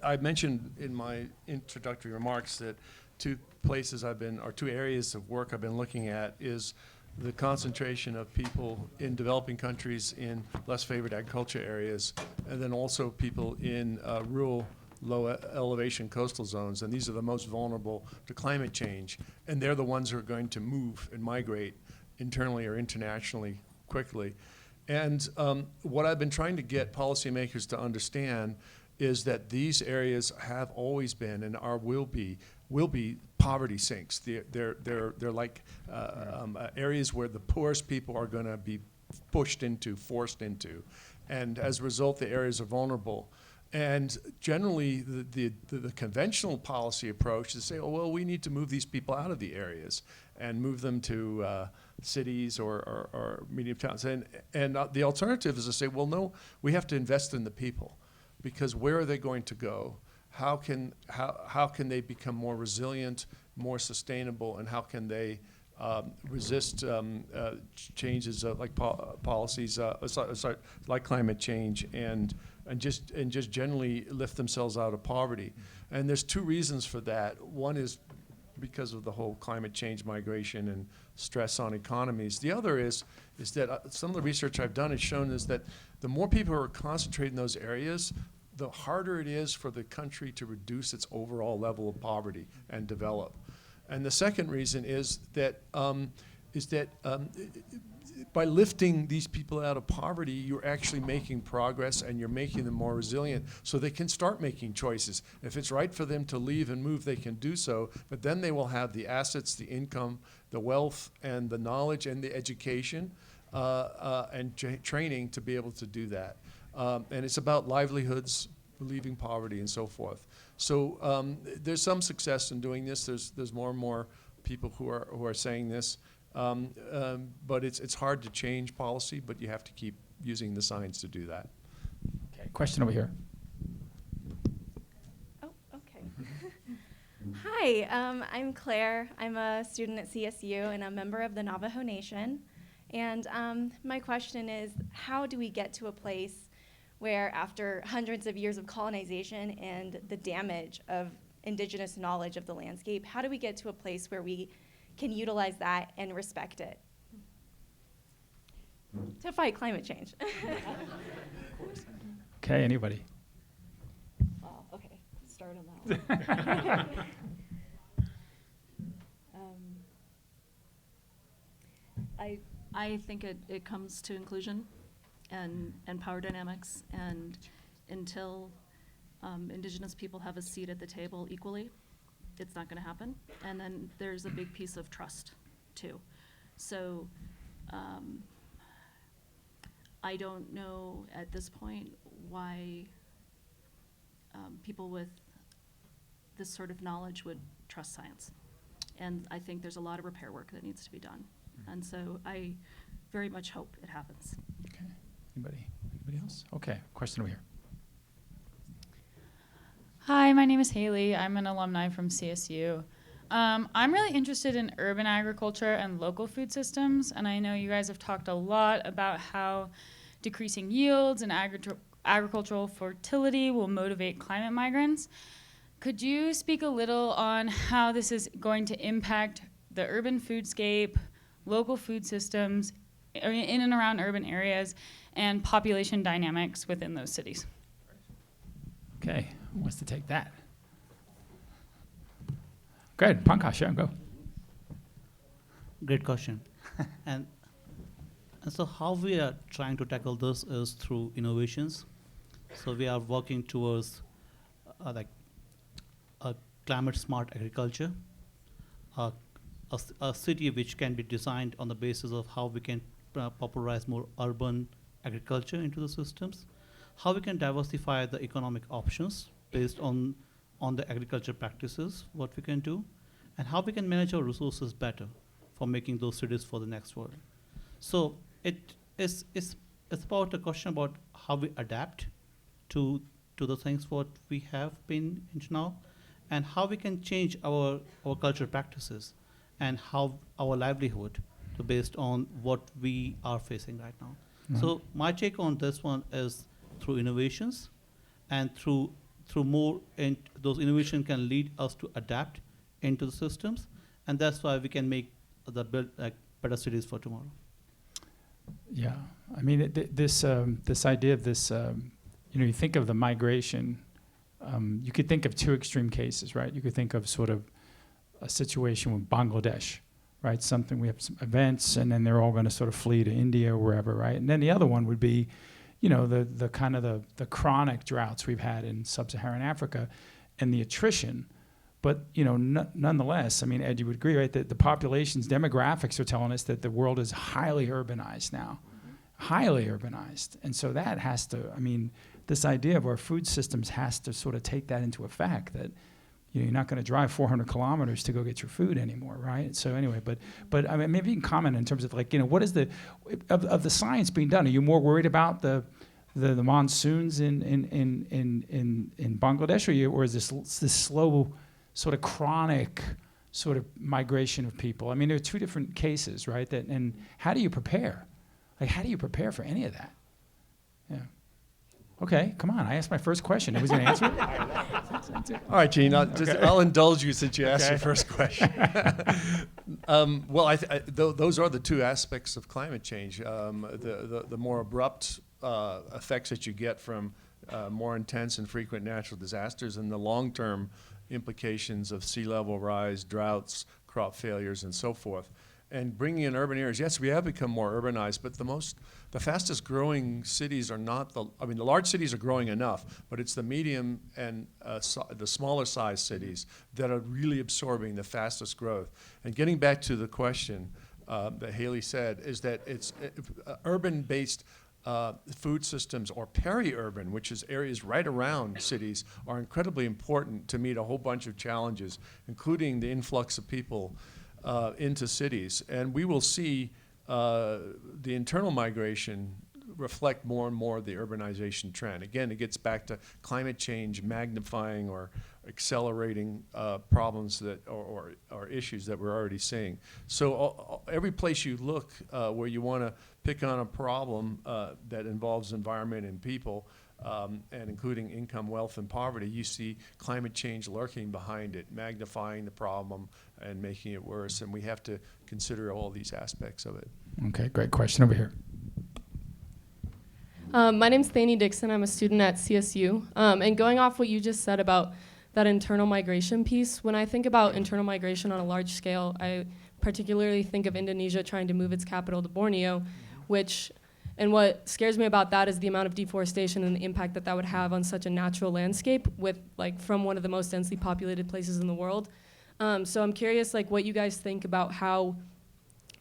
I mentioned in my introductory remarks that two areas of work I've been looking at is the concentration of people in developing countries in less favored agriculture areas, and then also people in rural elevation coastal zones, and these are the most vulnerable to climate change, and they're the ones who are going to move and migrate internally or internationally quickly. And what I've been trying to get policymakers to understand is that these areas have always been and will be poverty sinks. They're like areas where the poorest people are going to be forced into, and as a result, the areas are vulnerable. And generally, the conventional policy approach is to say, oh, well, we need to move these people out of the areas and move them to cities or medium towns. And the alternative is to say, well, no, we have to invest in the people, because where are they going to go? How can they become more resilient, more sustainable, and how can they resist changes like policies like climate change and just generally lift themselves out of poverty? And there's two reasons for that. One is because of the whole climate change, migration, and stress on economies. The other is that some of the research I've done has shown is that the more people who are concentrated in those areas, the harder it is for the country to reduce its overall level of poverty and develop. And the second reason is that by lifting these people out of poverty, you're actually making progress and you're making them more resilient so they can start making choices. If it's right for them to leave and move, they can do so, but then they will have the assets, the income, the wealth, and the knowledge and the education and training to be able to do that. And it's about livelihoods, relieving poverty, and so forth. So there's some success in doing this. There's more and more people who are saying this. But it's hard to change policy, but you have to keep using the science to do that. Okay, question over here. Oh, okay. Hi, I'm Claire. I'm a student at CSU and a member of the Navajo Nation. And my question is, how do we get to a place where, after hundreds of years of colonization and the damage of indigenous knowledge of the landscape, how do we get to a place where we can utilize that and respect it to fight climate change? Okay, anybody? Okay, start on that one. I think it comes to inclusion and power dynamics, and until Indigenous people have a seat at the table equally, it's not going to happen. And then there's a big piece of trust too. So I don't know at this point why people with this sort of knowledge would trust science. And I think there's a lot of repair work that needs to be done. And so I very much hope it happens. Okay. Anybody else? Okay, question over here. Hi, my name is Haley. I'm an alumni from CSU. I'm really interested in urban agriculture and local food systems, and I know you guys have talked a lot about how decreasing yields and agricultural fertility will motivate climate migrants. Could you speak a little on how this is going to impact the urban foodscape, local food systems in and around urban areas, and population dynamics within those cities? Okay, who wants to take that? Go ahead, Pankaj, yeah, go. Great question. and so how we are trying to tackle this is through innovations. So we are working towards like a climate smart agriculture, a city which can be designed on the basis of how we can popularize more urban agriculture into the systems, how we can diversify the economic options based on the agriculture practices, what we can do, and how we can manage our resources better for making those cities for the next world. So it's about a question about how we adapt to the things what we have been into now, and how we can change our cultural practices and how our livelihood to based on what we are facing right now. Mm-hmm. So my take on this one is through innovations, and through more, and those innovations can lead us to adapt into the systems, and that's why we can make the better cities for tomorrow. Yeah, I mean, this idea of this, you think of the migration you could think of two extreme cases, right? You could think of sort of a situation with Bangladesh, right? Something, we have some events, and then they're all going to sort of flee to India or wherever, right? And then the other one would be, you know, the kind of the chronic droughts we've had in sub-Saharan Africa and the attrition. But, you know, nonetheless, I mean, Ed, you would agree, right, that the population's demographics are telling us that the world is highly urbanized now, highly urbanized. And so that has to, I mean, this idea of our food systems has to sort of take that into effect, that, you know, you're not going to drive 400 kilometers to go get your food anymore, right? So anyway, but I mean, maybe you can comment in terms of, like, you know, what is the, of the science being done? Are you more worried about the monsoons in Bangladesh, or is this slow, sort of chronic sort of migration of people? I mean, there are two different cases, right? That, and how do you prepare? Like, how do you prepare for any of that? Yeah. Okay, come on. I asked my first question. Nobody's going to answer it? All right, Gene, I'll indulge you since you asked your first question. Well, those are the two aspects of climate change. The more abrupt effects that you get from more intense and frequent natural disasters, and the long-term implications of sea level rise, droughts, crop failures, and so forth. And bringing in urban areas, yes, we have become more urbanized, but the fastest growing cities are not the large cities are growing enough, but it's the medium and the smaller size cities that are really absorbing the fastest growth. And getting back to the question that Haley said, is that it's urban-based food systems, or peri-urban, which is areas right around cities, are incredibly important to meet a whole bunch of challenges, including the influx of people into cities. And we will see the internal migration reflect more and more the urbanization trend. Again, it gets back to climate change magnifying or accelerating problems that or issues that we're already seeing. So every place you look where you want to pick on a problem that involves environment and people, and including income, wealth, and poverty, you see climate change lurking behind it, magnifying the problem and making it worse. And we have to consider all these aspects of it. Okay, great question over here. My name's Thanie Dixon. I'm a student at CSU. And going off what you just said about that internal migration piece, when I think about internal migration on a large scale, I particularly think of Indonesia trying to move its capital to Borneo, and what scares me about that is the amount of deforestation and the impact that that would have on such a natural landscape from one of the most densely populated places in the world. So I'm curious, what you guys think about how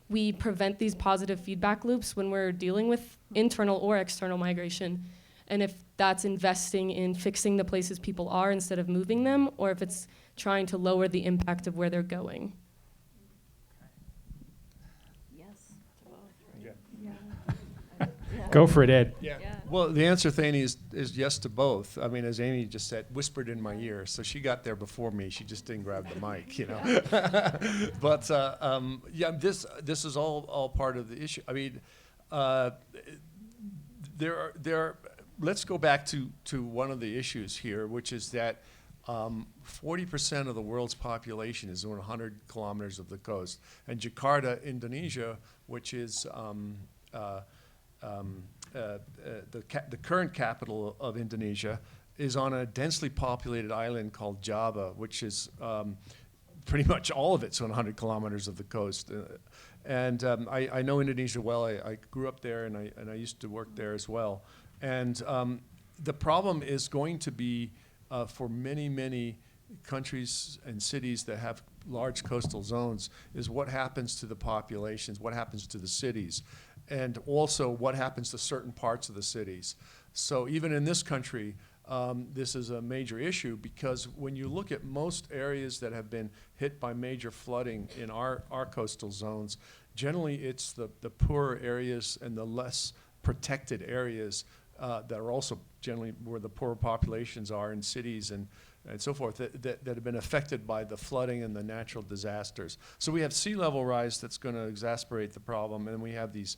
we prevent these positive feedback loops when we're dealing with internal or external migration, and if that's investing in fixing the places people are instead of moving them, or if it's trying to lower the impact of where they're going. Yes to both, right? Yeah. Go for it, Ed. Yeah. Well, the answer, Thanie, is yes to both. I mean, as Amy just said, whispered in my ear. So she got there before me. She just didn't grab the mic, you know. But yeah, this is all part of the issue. I mean, there are. Let's go back to one of the issues here, which is that 40% of the world's population is within 100 kilometers of the coast. And Jakarta, Indonesia, which is the current capital of Indonesia, is on a densely populated island called Java, which is pretty much all of it's on 100 kilometers of the coast. And I know Indonesia well. I grew up there, and I used to work there as well. And the problem is going to be for many, many countries and cities that have large coastal zones is what happens to the populations, what happens to the cities, and also what happens to certain parts of the cities. So even in this country, this is a major issue, because when you look at most areas that have been hit by major flooding in our coastal zones, generally it's the poorer areas and the less protected areas that are also generally where the poorer populations are in cities and so forth that have been affected by the flooding and the natural disasters. So we have sea level rise that's going to exacerbate the problem, and we have these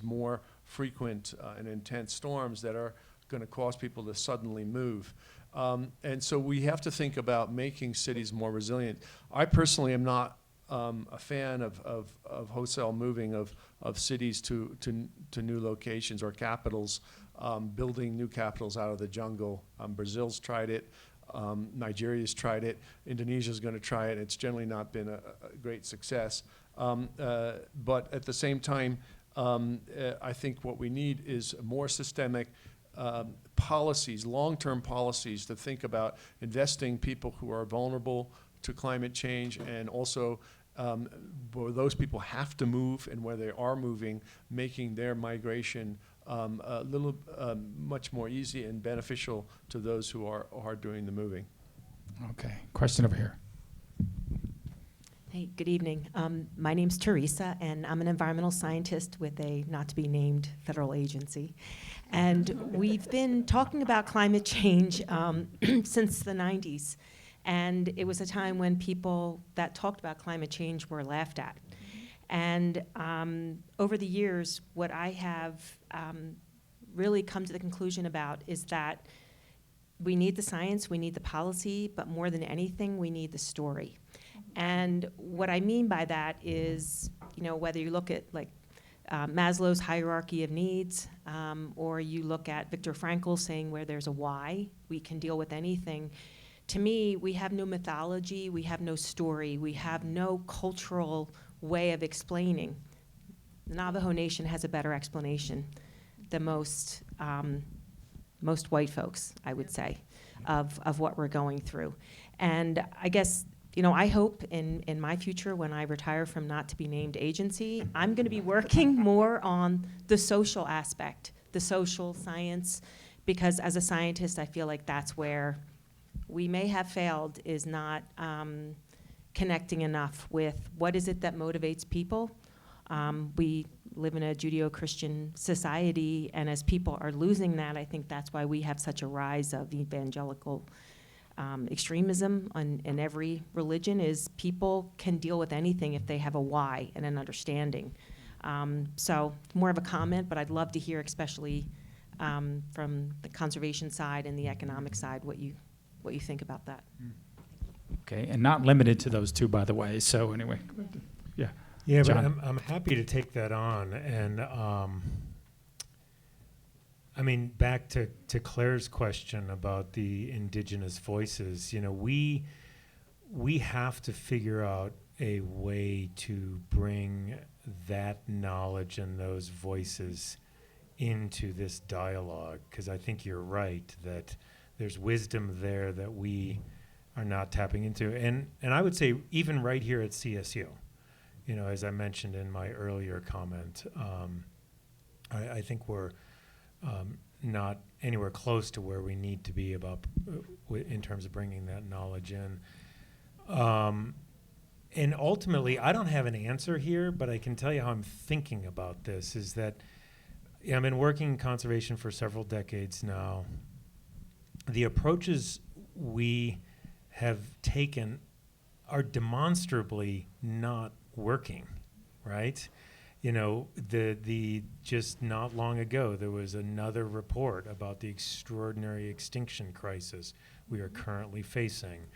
more frequent and intense storms that are going to cause people to suddenly move. And so we have to think about making cities more resilient. I personally am not a fan of wholesale moving of cities to new locations or capitals, building new capitals out of the jungle. Brazil's tried it. Nigeria's tried it. Indonesia's going to try it. It's generally not been a great success. But at the same time, I think what we need is more systemic policies, long-term policies to think about investing people who are vulnerable to climate change, and also where those people have to move and where they are moving, making their migration a little much more easy and beneficial to those who are doing the moving. Okay, question over here. Hey, good evening. My name's Teresa, and I'm an environmental scientist with a not-to-be-named federal agency. And we've been talking about climate change since the 90s. And it was a time when people that talked about climate change were laughed at. And over the years, what I have really come to the conclusion about is that we need the science, we need the policy, but more than anything, we need the story. And what I mean by that is, you know, whether you look at like Maslow's hierarchy of needs, or you look at Viktor Frankl saying where there's a why, we can deal with anything. To me, we have no mythology, we have no story, we have no cultural way of explaining. The Navajo Nation has a better explanation than most white folks, I would say, of what we're going through. And I guess, you know, I hope in my future when I retire from not-to-be-named agency, I'm going to be working more on the social aspect, the social science, because as a scientist, I feel like that's where we may have failed, is not connecting enough with what is it that motivates people. We live in a Judeo-Christian society, and as people are losing that, I think that's why we have such a rise of evangelical extremism in every religion, is people can deal with anything if they have a why and an understanding. So more of a comment, but I'd love to hear, especially from the conservation side and the economic side, what you think about that. Okay, and not limited to those two, by the way. So anyway, yeah. Yeah, John. but I'm happy to take that on. And I mean, back to Claire's question about the indigenous voices, you know, we have to figure out a way to bring that knowledge and those voices into this dialogue, because I think you're right that there's wisdom there that we are not tapping into. And I would say even right here at CSU, you know, as I mentioned in my earlier comment, I think we're not anywhere close to where we need to be about in terms of bringing that knowledge in. And ultimately, I don't have an answer here, but I can tell you how I'm thinking about this, is that I've been working in conservation for several decades now. The approaches we have taken are demonstrably not working, right? You know, the just not long ago, there was another report about the extraordinary extinction crisis we are currently facing.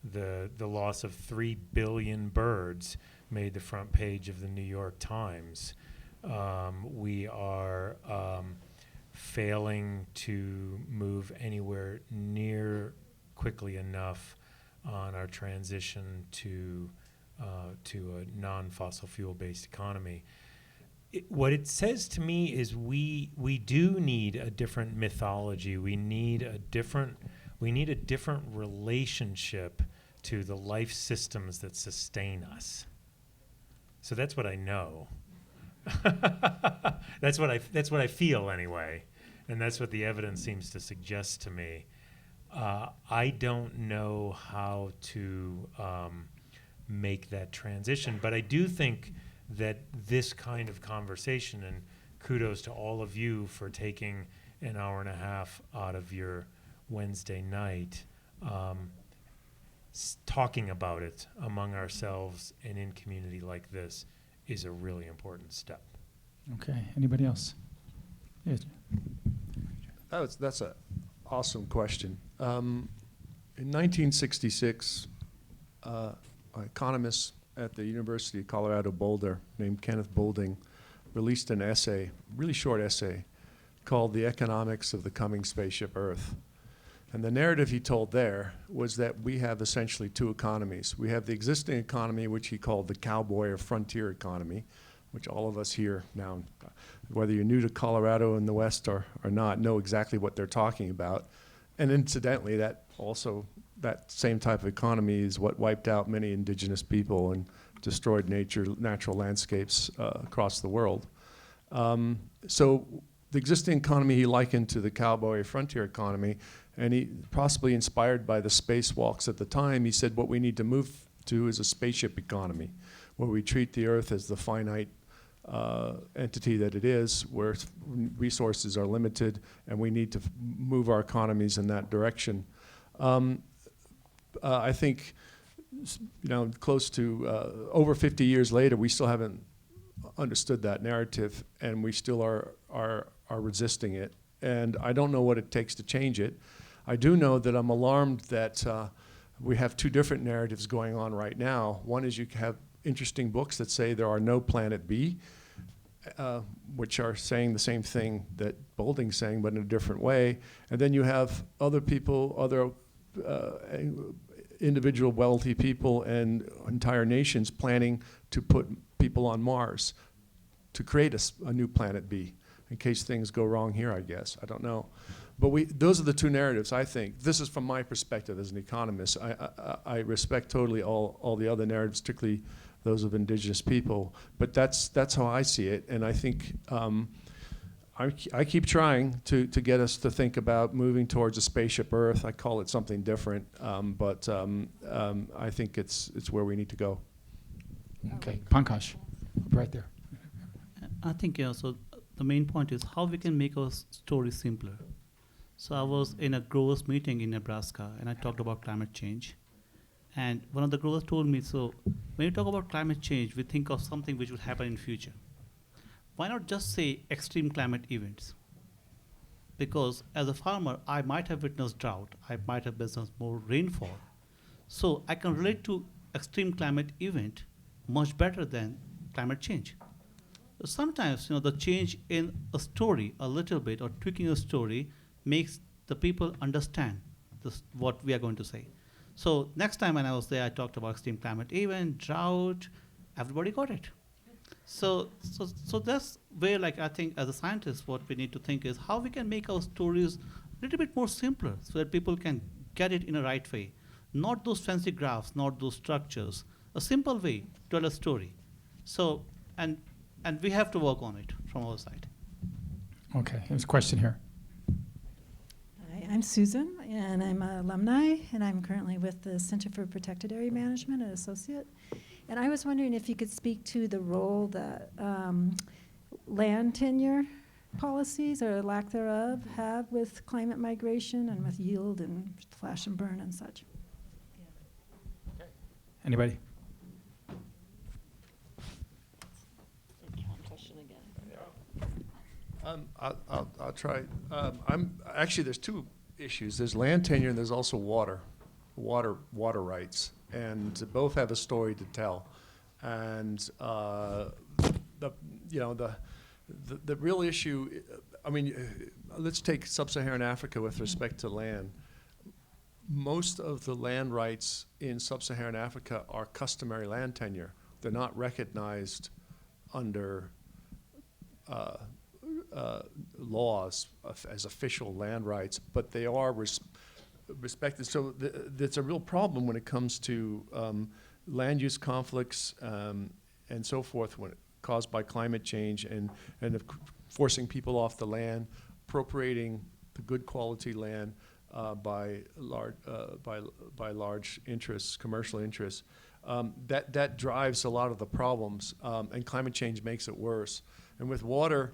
The loss of 3 billion birds made the front page of the New York Times. We are failing to move anywhere near quickly enough on our transition to a non-fossil fuel-based economy. What it says to me is we do need a different mythology. We need a different relationship to the life systems that sustain us. So that's what I know. That's what I feel anyway, and that's what the evidence seems to suggest to me. I don't know how to make that transition, but I do think that this kind of conversation, and kudos to all of you for taking an hour and a half out of your Wednesday night, talking about it among ourselves and in community like this is a really important step. Okay, anybody else? Yeah. That's an awesome question. In 1966, an economist at the University of Colorado Boulder named Kenneth Boulding released an essay, really short essay, called The Economics of the Coming Spaceship Earth. And the narrative he told there was that we have essentially two economies. We have the existing economy, which he called the cowboy or frontier economy, which all of us here now, whether you're new to Colorado in the West or not, know exactly what they're talking about. And incidentally, that same type of economy is what wiped out many indigenous people and destroyed natural landscapes across the world. So the existing economy he likened to the cowboy frontier economy, and he, possibly inspired by the spacewalks at the time, he said what we need to move to is a spaceship economy, where we treat the Earth as the finite entity that it is, where resources are limited, and we need to move our economies in that direction. I think, close to over 50 years later, we still haven't understood that narrative, and we still are resisting it. And I don't know what it takes to change it. I do know that I'm alarmed that we have two different narratives going on right now. One is you have interesting books that say there are no planet B, which are saying the same thing that Boulding's saying, but in a different way. And then you have other people, other individual wealthy people and entire nations planning to put people on Mars to create a new planet B in case things go wrong here, I guess. I don't know. But those are the two narratives, I think. This is from my perspective as an economist. I respect totally all the other narratives, particularly those of indigenous people. But that's how I see it. And I think I keep trying to get us to think about moving towards a spaceship Earth. I call it something different, but I think it's where we need to go. Okay, Pankaj, right there. I think, so the main point is how we can make our story simpler. So I was in a growers meeting in Nebraska, and I talked about climate change. And one of the growers told me, so when you talk about climate change, we think of something which will happen in future. Why not just say extreme climate events? Because as a farmer, I might have witnessed drought. I might have witnessed more rainfall. So I can relate to extreme climate event much better than climate change. Sometimes, the change in a story a little bit or tweaking a story makes the people understand what we are going to say. So next time when I was there, I talked about extreme climate event, drought, everybody got it. So that's where, I think as a scientist, what we need to think is how we can make our stories a little bit more simpler so that people can get it in a right way. Not those fancy graphs, not those structures, a simple way to tell a story. So, and we have to work on it from our side. Okay, there's a question here. Hi, I'm Susan, and I'm an alumni, and I'm currently with the Center for Protected Area Management, an associate. And I was wondering if you could speak to the role that land tenure policies, or lack thereof, have with climate migration and with yield and slash and burn and such. Anybody? I'll try. Actually, there's two issues. There's land tenure and there's also water rights, and both have a story to tell. And the real issue, let's take sub-Saharan Africa with respect to land. Most of the land rights in sub-Saharan Africa are customary land tenure. They're not recognized under laws as official land rights, but they are respected. So that's a real problem when it comes to land use conflicts and so forth, caused by climate change and forcing people off the land, appropriating the good quality land by large interests, commercial interests. That drives a lot of the problems, and climate change makes it worse. And with water,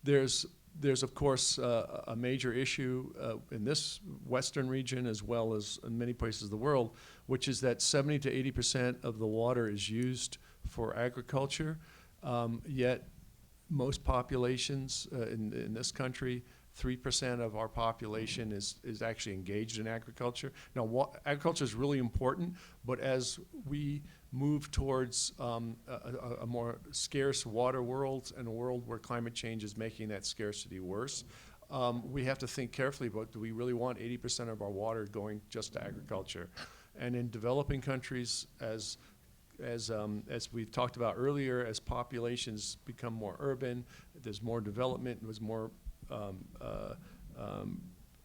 there's of course a major issue in this western region as well as in many places of the world, which is that 70 to 80% of the water is used for agriculture, yet most populations in this country, 3% of our population is actually engaged in agriculture. Now, agriculture is really important, but as we move towards a more scarce water world and a world where climate change is making that scarcity worse, we have to think carefully about, do we really want 80% of our water going just to agriculture? And in developing countries, as we've talked about earlier, as populations become more urban, there's more development, there's more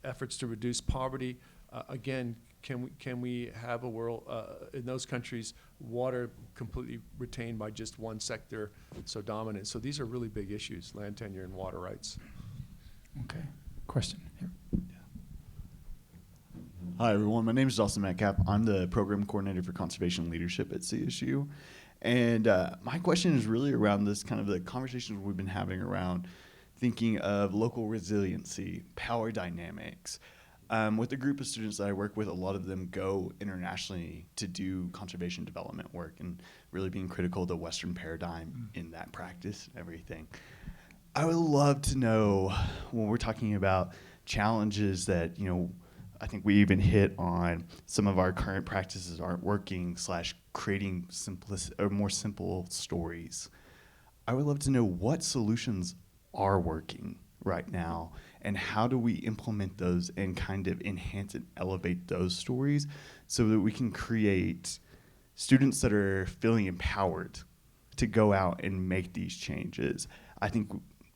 efforts to reduce poverty. Again, can we have a world in those countries, water completely retained by just one sector so dominant? So these are really big issues: land tenure and water rights. Okay. Question here. Hi, everyone. My name is Dawson Metcalf. I'm the program coordinator for conservation leadership at CSU. And my question is really around this kind of the conversations we've been having around thinking of local resiliency, power dynamics. With the group of students that I work with, a lot of them go internationally to do conservation development work and really being critical of the Western paradigm in that practice and everything. I would love to know, when we're talking about challenges that, I think we even hit on some of our current practices aren't working / creating more simple stories. I would love to know what solutions are working right now and how do we implement those and kind of enhance and elevate those stories so that we can create students that are feeling empowered to go out and make these changes. I think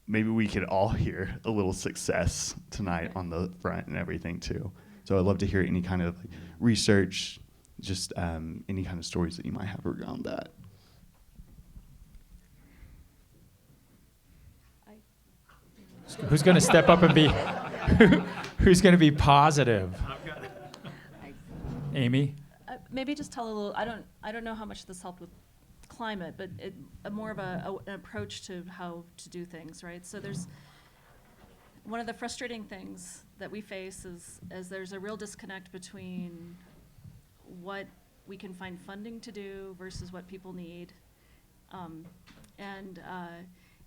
maybe we could all hear a little success tonight on the front and everything too. So I'd love to hear any kind of research, just any kind of stories that you might have around that. Who's going to step up and be, who's going to be positive? Amy? Maybe just tell a little, I don't know how much this helped with climate, but more of an approach to how to do things, right? So there's, one of the frustrating things that we face is there's a real disconnect between what we can find funding to do versus what people need.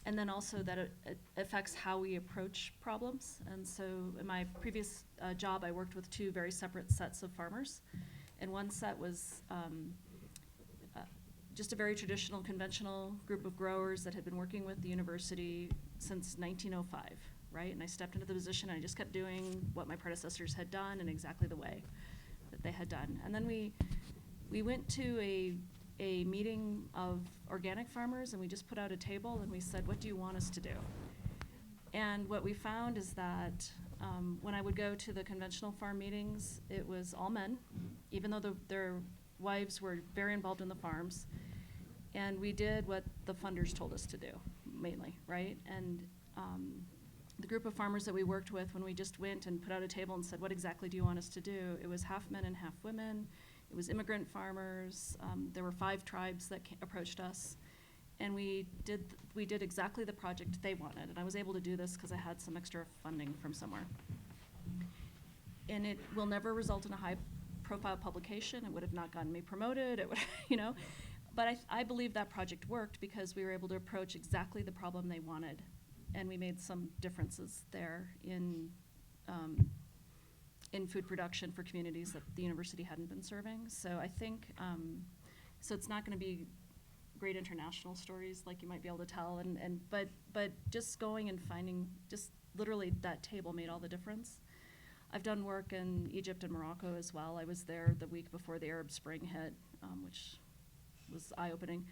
And then also that it affects how we approach problems. And so in my previous job, I worked with two very separate sets of farmers. And one set was just a very traditional, conventional group of growers that had been working with the university since 1905, right? And I stepped into the position and I just kept doing what my predecessors had done in exactly the way that they had done. And then we went to a meeting of organic farmers and we just put out a table and we said, what do you want us to do? And what we found is that when I would go to the conventional farm meetings, it was all men, even though their wives were very involved in the farms. And we did what the funders told us to do, mainly, right? And the group of farmers that we worked with, when we just went and put out a table and said, what exactly do you want us to do? It was half men and half women. It was immigrant farmers. There were 5 tribes that approached us. And we did exactly the project they wanted. And I was able to do this because I had some extra funding from somewhere. And it will never result in a high-profile publication. It would have not gotten me promoted. It would, But I believe that project worked because we were able to approach exactly the problem they wanted. And we made some differences there in food production for communities that the university hadn't been serving. So I think, so it's not going to be great international stories like you might be able to tell, but just going and finding, just literally that table made all the difference. I've done work in Egypt and Morocco as well. I was there the week before the Arab Spring hit, which was eye-opening.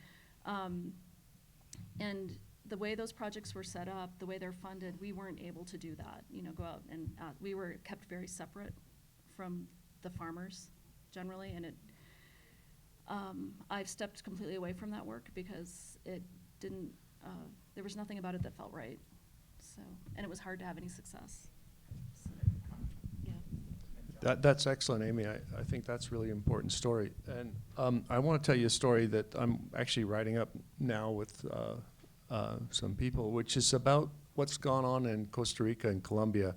And the way those projects were set up, the way they're funded, we weren't able to do that, go out and we were kept very separate from the farmers generally, and I've stepped completely away from that work because it didn't, there was nothing about it that felt right. So, and it was hard to have any success. So, yeah. That's excellent, Amy. I think that's a really important story. And I want to tell you a story that I'm actually writing up now with some people, which is about what's gone on in Costa Rica and Colombia,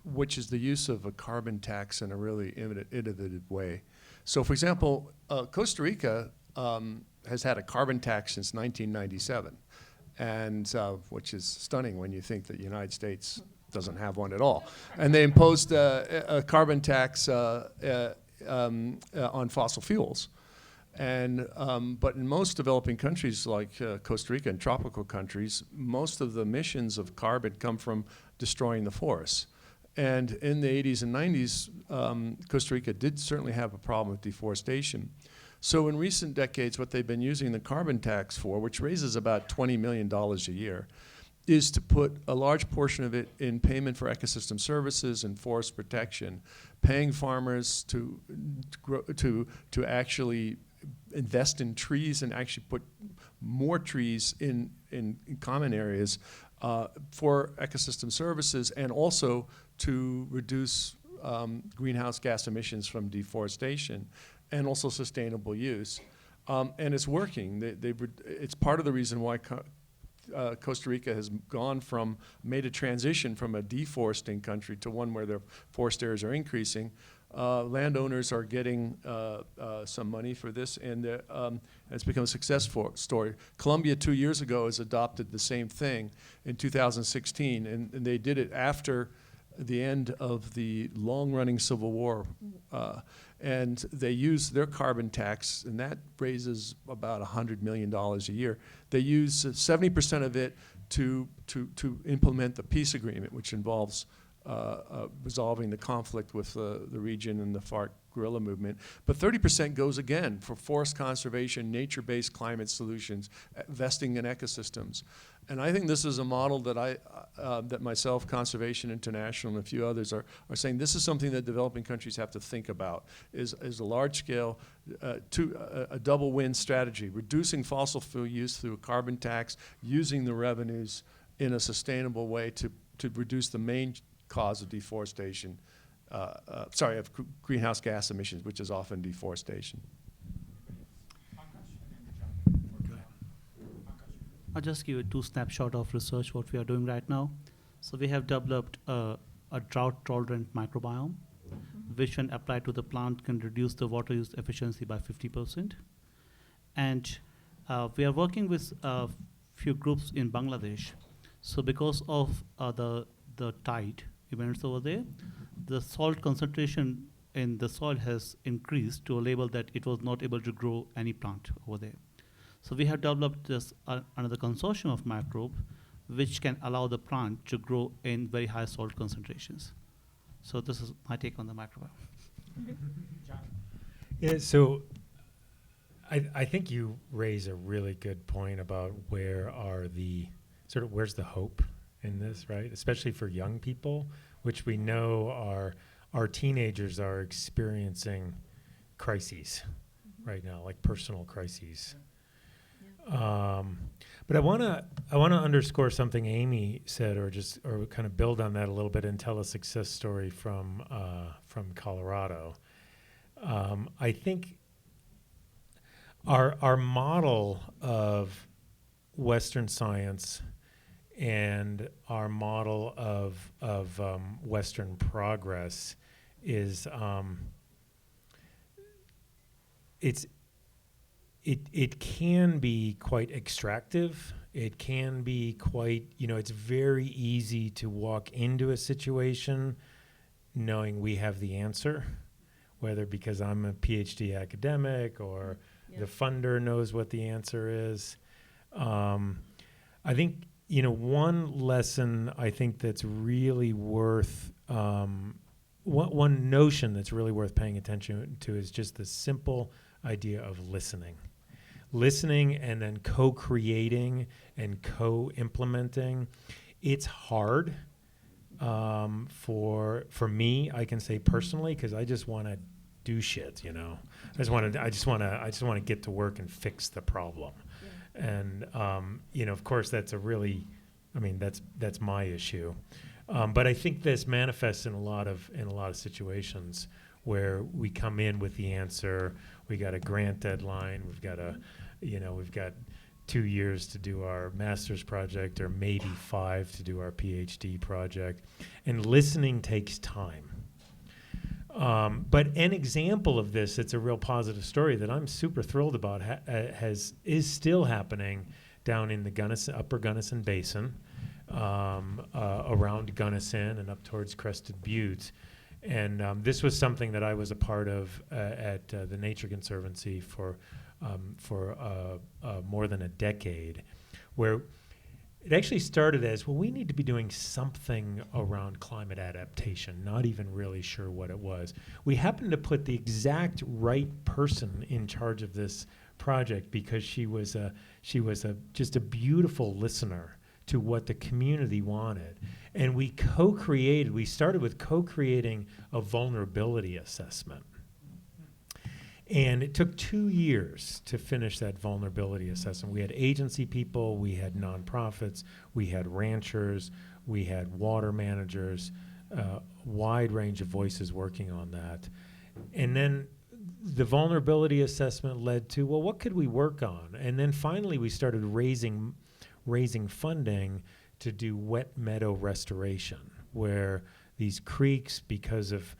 which is the use of a carbon tax in a really innovative way. So, for example, Costa Rica has had a carbon tax since 1997, and which is stunning when you think that the United States doesn't have one at all. And they imposed a carbon tax on fossil fuels. And but in most developing countries like Costa Rica and tropical countries, most of the emissions of carbon come from destroying the forests. And in the 80s and 90s, Costa Rica did certainly have a problem with deforestation. So in recent decades, what they've been using the carbon tax for, which raises about $20 million a year, is to put a large portion of it in payment for ecosystem services and forest protection, paying farmers to actually invest in trees and actually put more trees in common areas for ecosystem services, and also to reduce greenhouse gas emissions from deforestation, and also sustainable use. And it's working. It's part of the reason why Costa Rica has made a transition from a deforesting country to one where their forest areas are increasing. Landowners are getting some money for this, and it's become a success story. Colombia 2 years ago has adopted the same thing in 2016, and they did it after the end of the long-running civil war. And they use their carbon tax, and that raises about $100 million a year. They use 70% of it to implement the peace agreement, which involves resolving the conflict with the region and the FARC guerrilla movement. But 30% goes again for forest conservation, nature-based climate solutions, investing in ecosystems. And I think this is a model that that myself, Conservation International, and a few others are saying this is something that developing countries have to think about, is a large-scale, a double-win strategy, reducing fossil fuel use through a carbon tax, using the revenues in a sustainable way to reduce the main cause of deforestation, of greenhouse gas emissions, which is often deforestation. I'll just give you 2 snapshots of research what we are doing right now. So we have developed a drought-tolerant microbiome, which when applied to the plant can reduce the water use efficiency by 50%. And we are working with a few groups in Bangladesh. So because of the tide events over there, the salt concentration in the soil has increased to a level that it was not able to grow any plant over there. So we have developed this another consortium of microbe which can allow the plant to grow in very high salt concentrations. So this is my take on the microbiome. Yeah, so I think you raise a really good point about where's the hope in this, right? Especially for young people, which we know our teenagers are experiencing crises right now, like personal crises. But I want to underscore something Amy said, or kind of build on that a little bit and tell a success story from Colorado. I think our model of Western science and our model of Western progress is it can be quite extractive. It can be quite, it's very easy to walk into a situation knowing we have the answer, whether because I'm a PhD academic or the funder knows what the answer is. I think, one lesson I think that's really worth, one notion that's really worth paying attention to is just the simple idea of listening. Listening and then co-creating and co-implementing. It's hard for me, I can say personally, because I just want to do shit, I just want to get to work and fix the problem. Yeah. And of course that's that's my issue. But I think this manifests in a lot of situations where we come in with the answer. We got a grant deadline. We've got 2 years to do our master's project, or maybe 5 to do our PhD project. And listening takes time. But an example of this, it's a real positive story that I'm super thrilled about, is still happening down in the Upper Gunnison Basin, around Gunnison and up towards Crested Butte. And this was something that I was a part of at the Nature Conservancy for more than a decade, where It actually started as, well, we need to be doing something around climate adaptation, not even really sure what it was. We happened to put the exact right person in charge of this project because she was just a beautiful listener to what the community wanted. And we started with co-creating a vulnerability assessment. And it took 2 years to finish that vulnerability assessment. We had agency people, we had nonprofits, we had ranchers, we had water managers, wide range of voices working on that. And then the vulnerability assessment led to, well, what could we work on? And then finally we started raising funding to do wet meadow restoration, where these creeks, because of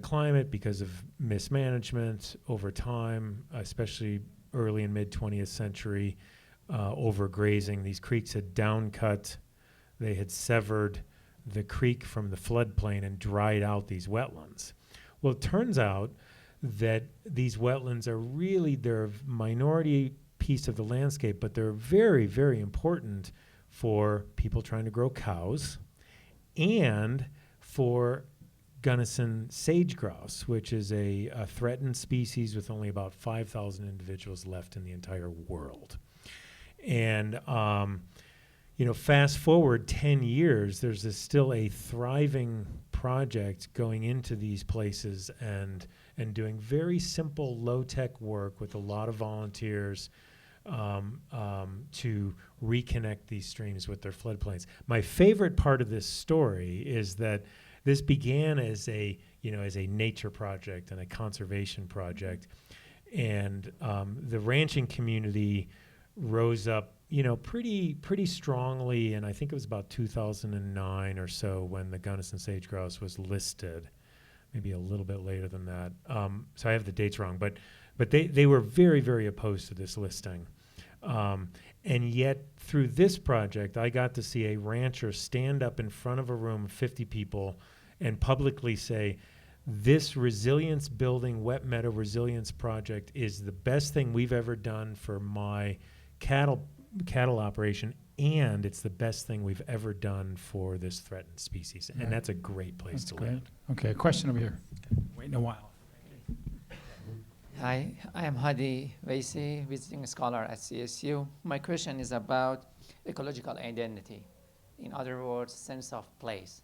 climate, because of mismanagement over time, especially early and mid 20th century, overgrazing, these creeks had downcut, they had severed the creek from the floodplain and dried out these wetlands. Well, it turns out that these wetlands they're a minority piece of the landscape, but they're very, very important for people trying to grow cows and for Gunnison sage grouse, which is a threatened species with only about 5,000 individuals left in the entire world. And fast forward 10 years, there's still a thriving project going into these places and doing very simple, low-tech work with a lot of volunteers to reconnect these streams with their floodplains. My favorite part of this story is that this began as a nature project and a conservation project, and the ranching community rose up, pretty strongly. And I think it was about 2009 or so when the Gunnison sage grouse was listed, maybe a little bit later than that. So I have the dates wrong, but they were very, very opposed to this listing. And yet, through this project, I got to see a rancher stand up in front of a room of 50 people and publicly say, this resilience building, wet meadow resilience project is the best thing we've ever done for my cattle operation, and it's the best thing we've ever done for this threatened species. And that's a great place to live. Okay, a question over here. Waiting a while. Hi, I am Hadi Vaisi, visiting scholar at CSU. My question is about ecological identity. In other words, sense of place.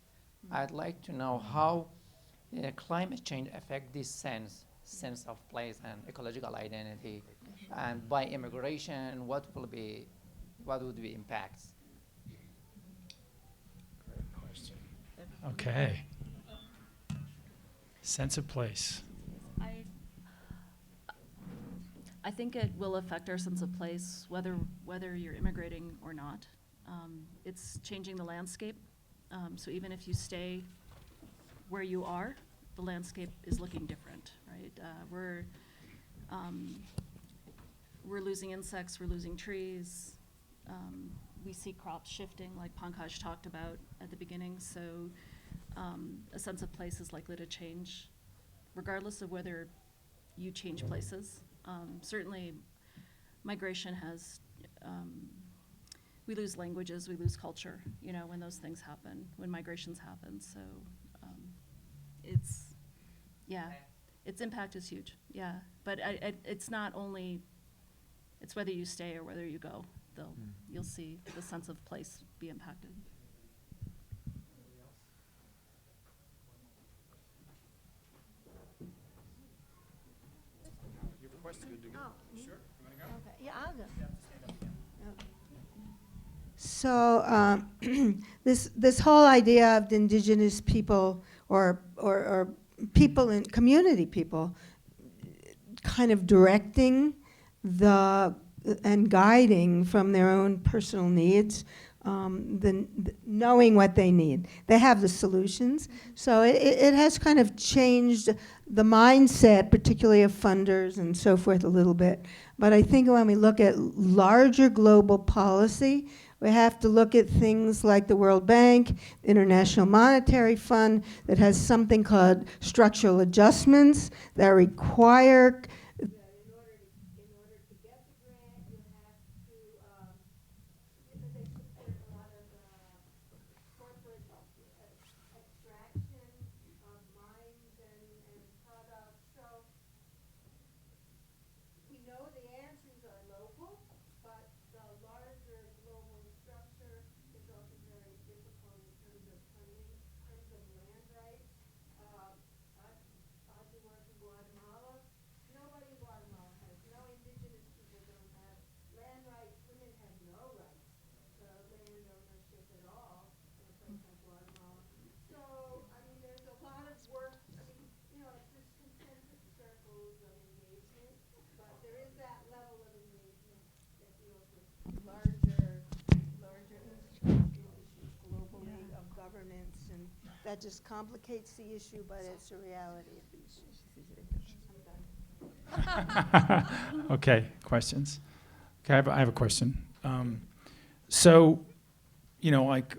I'd like to know how climate change affects this sense of place and ecological identity. And by immigration, what would be impacts? Great question. Okay. Sense of place. I think it will affect our sense of place, whether you're immigrating or not. It's changing the landscape. So even if you stay where you are, the landscape is looking different, right? We're losing insects, we're losing trees. We see crops shifting, like Pankaj talked about at the beginning. So a sense of place is likely to change, regardless of whether you change places. Certainly, migration has, we lose languages, we lose culture, when those things happen, when migrations happen. So its impact is huge, yeah. But it's not only, it's whether you stay or whether you go. You'll see the sense of place be impacted. Yeah, I'll go. So this whole idea of the indigenous people or people in community people kind of directing and guiding from their own personal needs, knowing what they need. They have the solutions. So it has kind of changed the mindset, particularly of funders and so forth, a little bit. But I think when we look at larger global policy, we have to look at things like the World Bank, the International Monetary Fund, that has something called structural adjustments that require that just complicates the issue, but it's a reality of the issue. Okay, questions? Okay, I have a question. So, you know, like,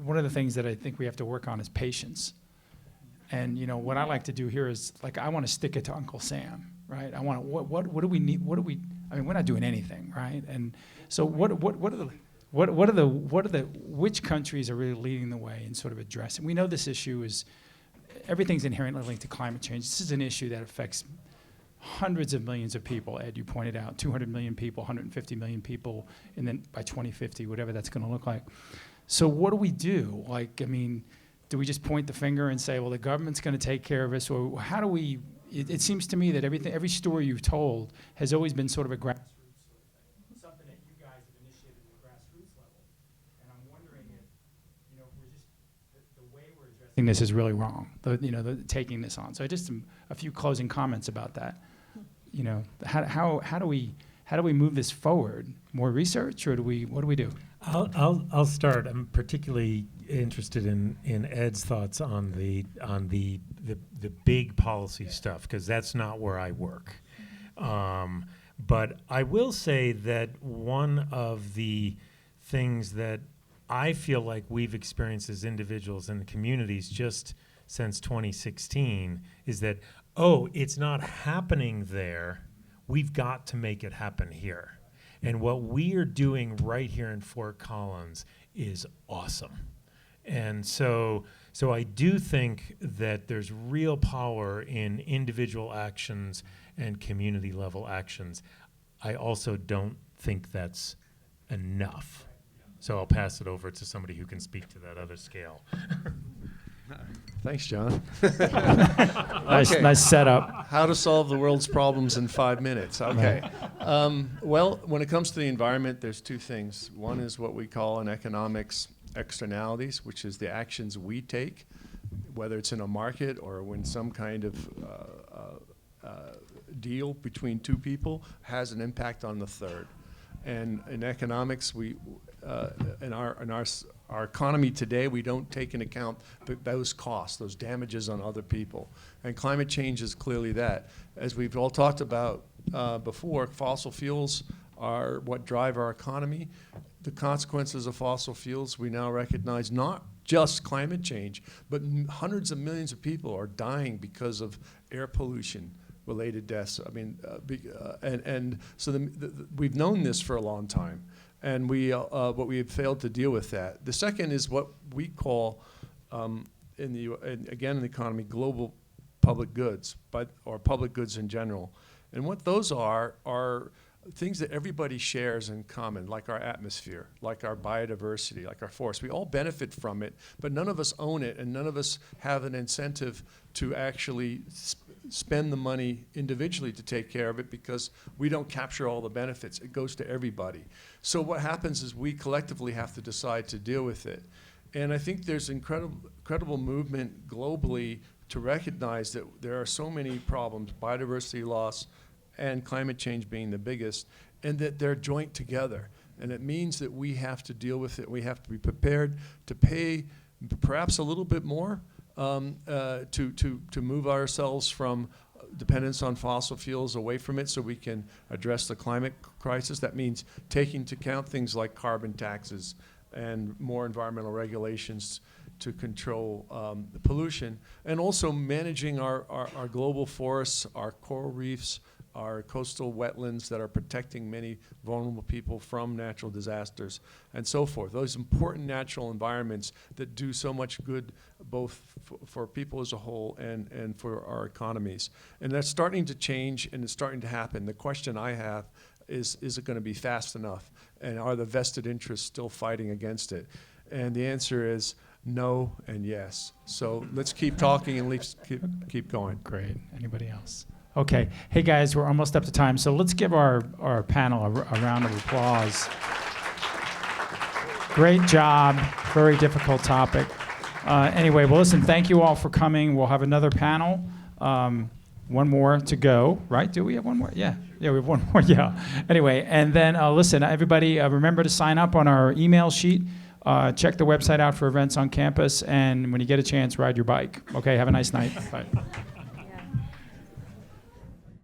one of the things that I think we have to work on is patience. And, you know, what I like to do here is, like, I want to stick it to Uncle Sam, right? I want to, what do we need, I mean, we're not doing anything, right? And so which countries are really leading the way in sort of addressing? We know this issue is, everything's inherently linked to climate change. This is an issue that affects hundreds of millions of people. Ed, you pointed out 200 million people, 150 million people, and then by 2050, whatever that's going to look like. So what do we do? Like, I mean, do we just point the finger and say, well, the government's going to take care of us? Or how do we, it seems to me that every story you've told has always been sort of a grassroots sort of thing, something that you guys have initiated at the grassroots level. And I'm wondering if, you know, if we're just, the way we're addressing this is really wrong, taking this on. So just a few closing comments about that. You know, how do we move this forward? More research, or what do we do? I'll start. I'm particularly interested in Ed's thoughts on the big policy stuff, because that's not where I work. But I will say that one of the things that I feel like we've experienced as individuals and communities just since 2016 is that, oh, it's not happening there. We've got to make it happen here. And what we are doing right here in Fort Collins is awesome. And so I do think that there's real power in individual actions and community level actions. I also don't think that's enough. So I'll pass it over to somebody who can speak to that other scale. Thanks, John. Nice setup. How to solve the world's problems in 5 minutes. Okay. Well, when it comes to the environment, there's two things. One is what we call in economics externalities, which is the actions we take, whether it's in a market or when some kind of deal between two people has an impact on the third. And in economics, in our economy today, we don't take into account those costs, those damages on other people. And climate change is clearly that. As we've all talked about before, fossil fuels are what drive our economy. The consequences of fossil fuels, we now recognize, not just climate change, but hundreds of millions of people are dying because of air pollution related deaths. I mean, so we've known this for a long time. And but we have failed to deal with that. The second is what we call, again in the economy, global public goods, or public goods in general. And what those are things that everybody shares in common, like our atmosphere, like our biodiversity, like our forest. We all benefit from it, but none of us own it, and none of us have an incentive to actually spend the money individually to take care of it, because we don't capture all the benefits. It goes to everybody. So what happens is we collectively have to decide to deal with it. And I think there's incredible movement globally to recognize that there are so many problems, biodiversity loss and climate change being the biggest, and that they're joint together. And it means that we have to deal with it. We have to be prepared to pay perhaps a little bit more to move ourselves from dependence on fossil fuels away from it, so we can address the climate crisis. That means taking into account things like carbon taxes and more environmental regulations to control the pollution, and also managing our global forests, our coral reefs, our coastal wetlands that are protecting many vulnerable people from natural disasters, and so forth. Those important natural environments that do so much good both for people as a whole and for our economies. And that's starting to change, and it's starting to happen. The question I have is it going to be fast enough? And are the vested interests still fighting against it? And the answer is no and yes. So let's keep talking and let's keep going. Great. Anybody else? Okay. Hey, guys, we're almost up to time, so let's give our panel a round of applause. Great job. Very difficult topic. Anyway, well, listen, thank you all for coming. We'll have another panel. One more to go, right? Do we have one more? Yeah, we have one more, yeah. Anyway, and then listen, everybody, remember to sign up on our email sheet. Check the website out for events on campus, and when you get a chance, ride your bike. Okay, have a nice night. Bye.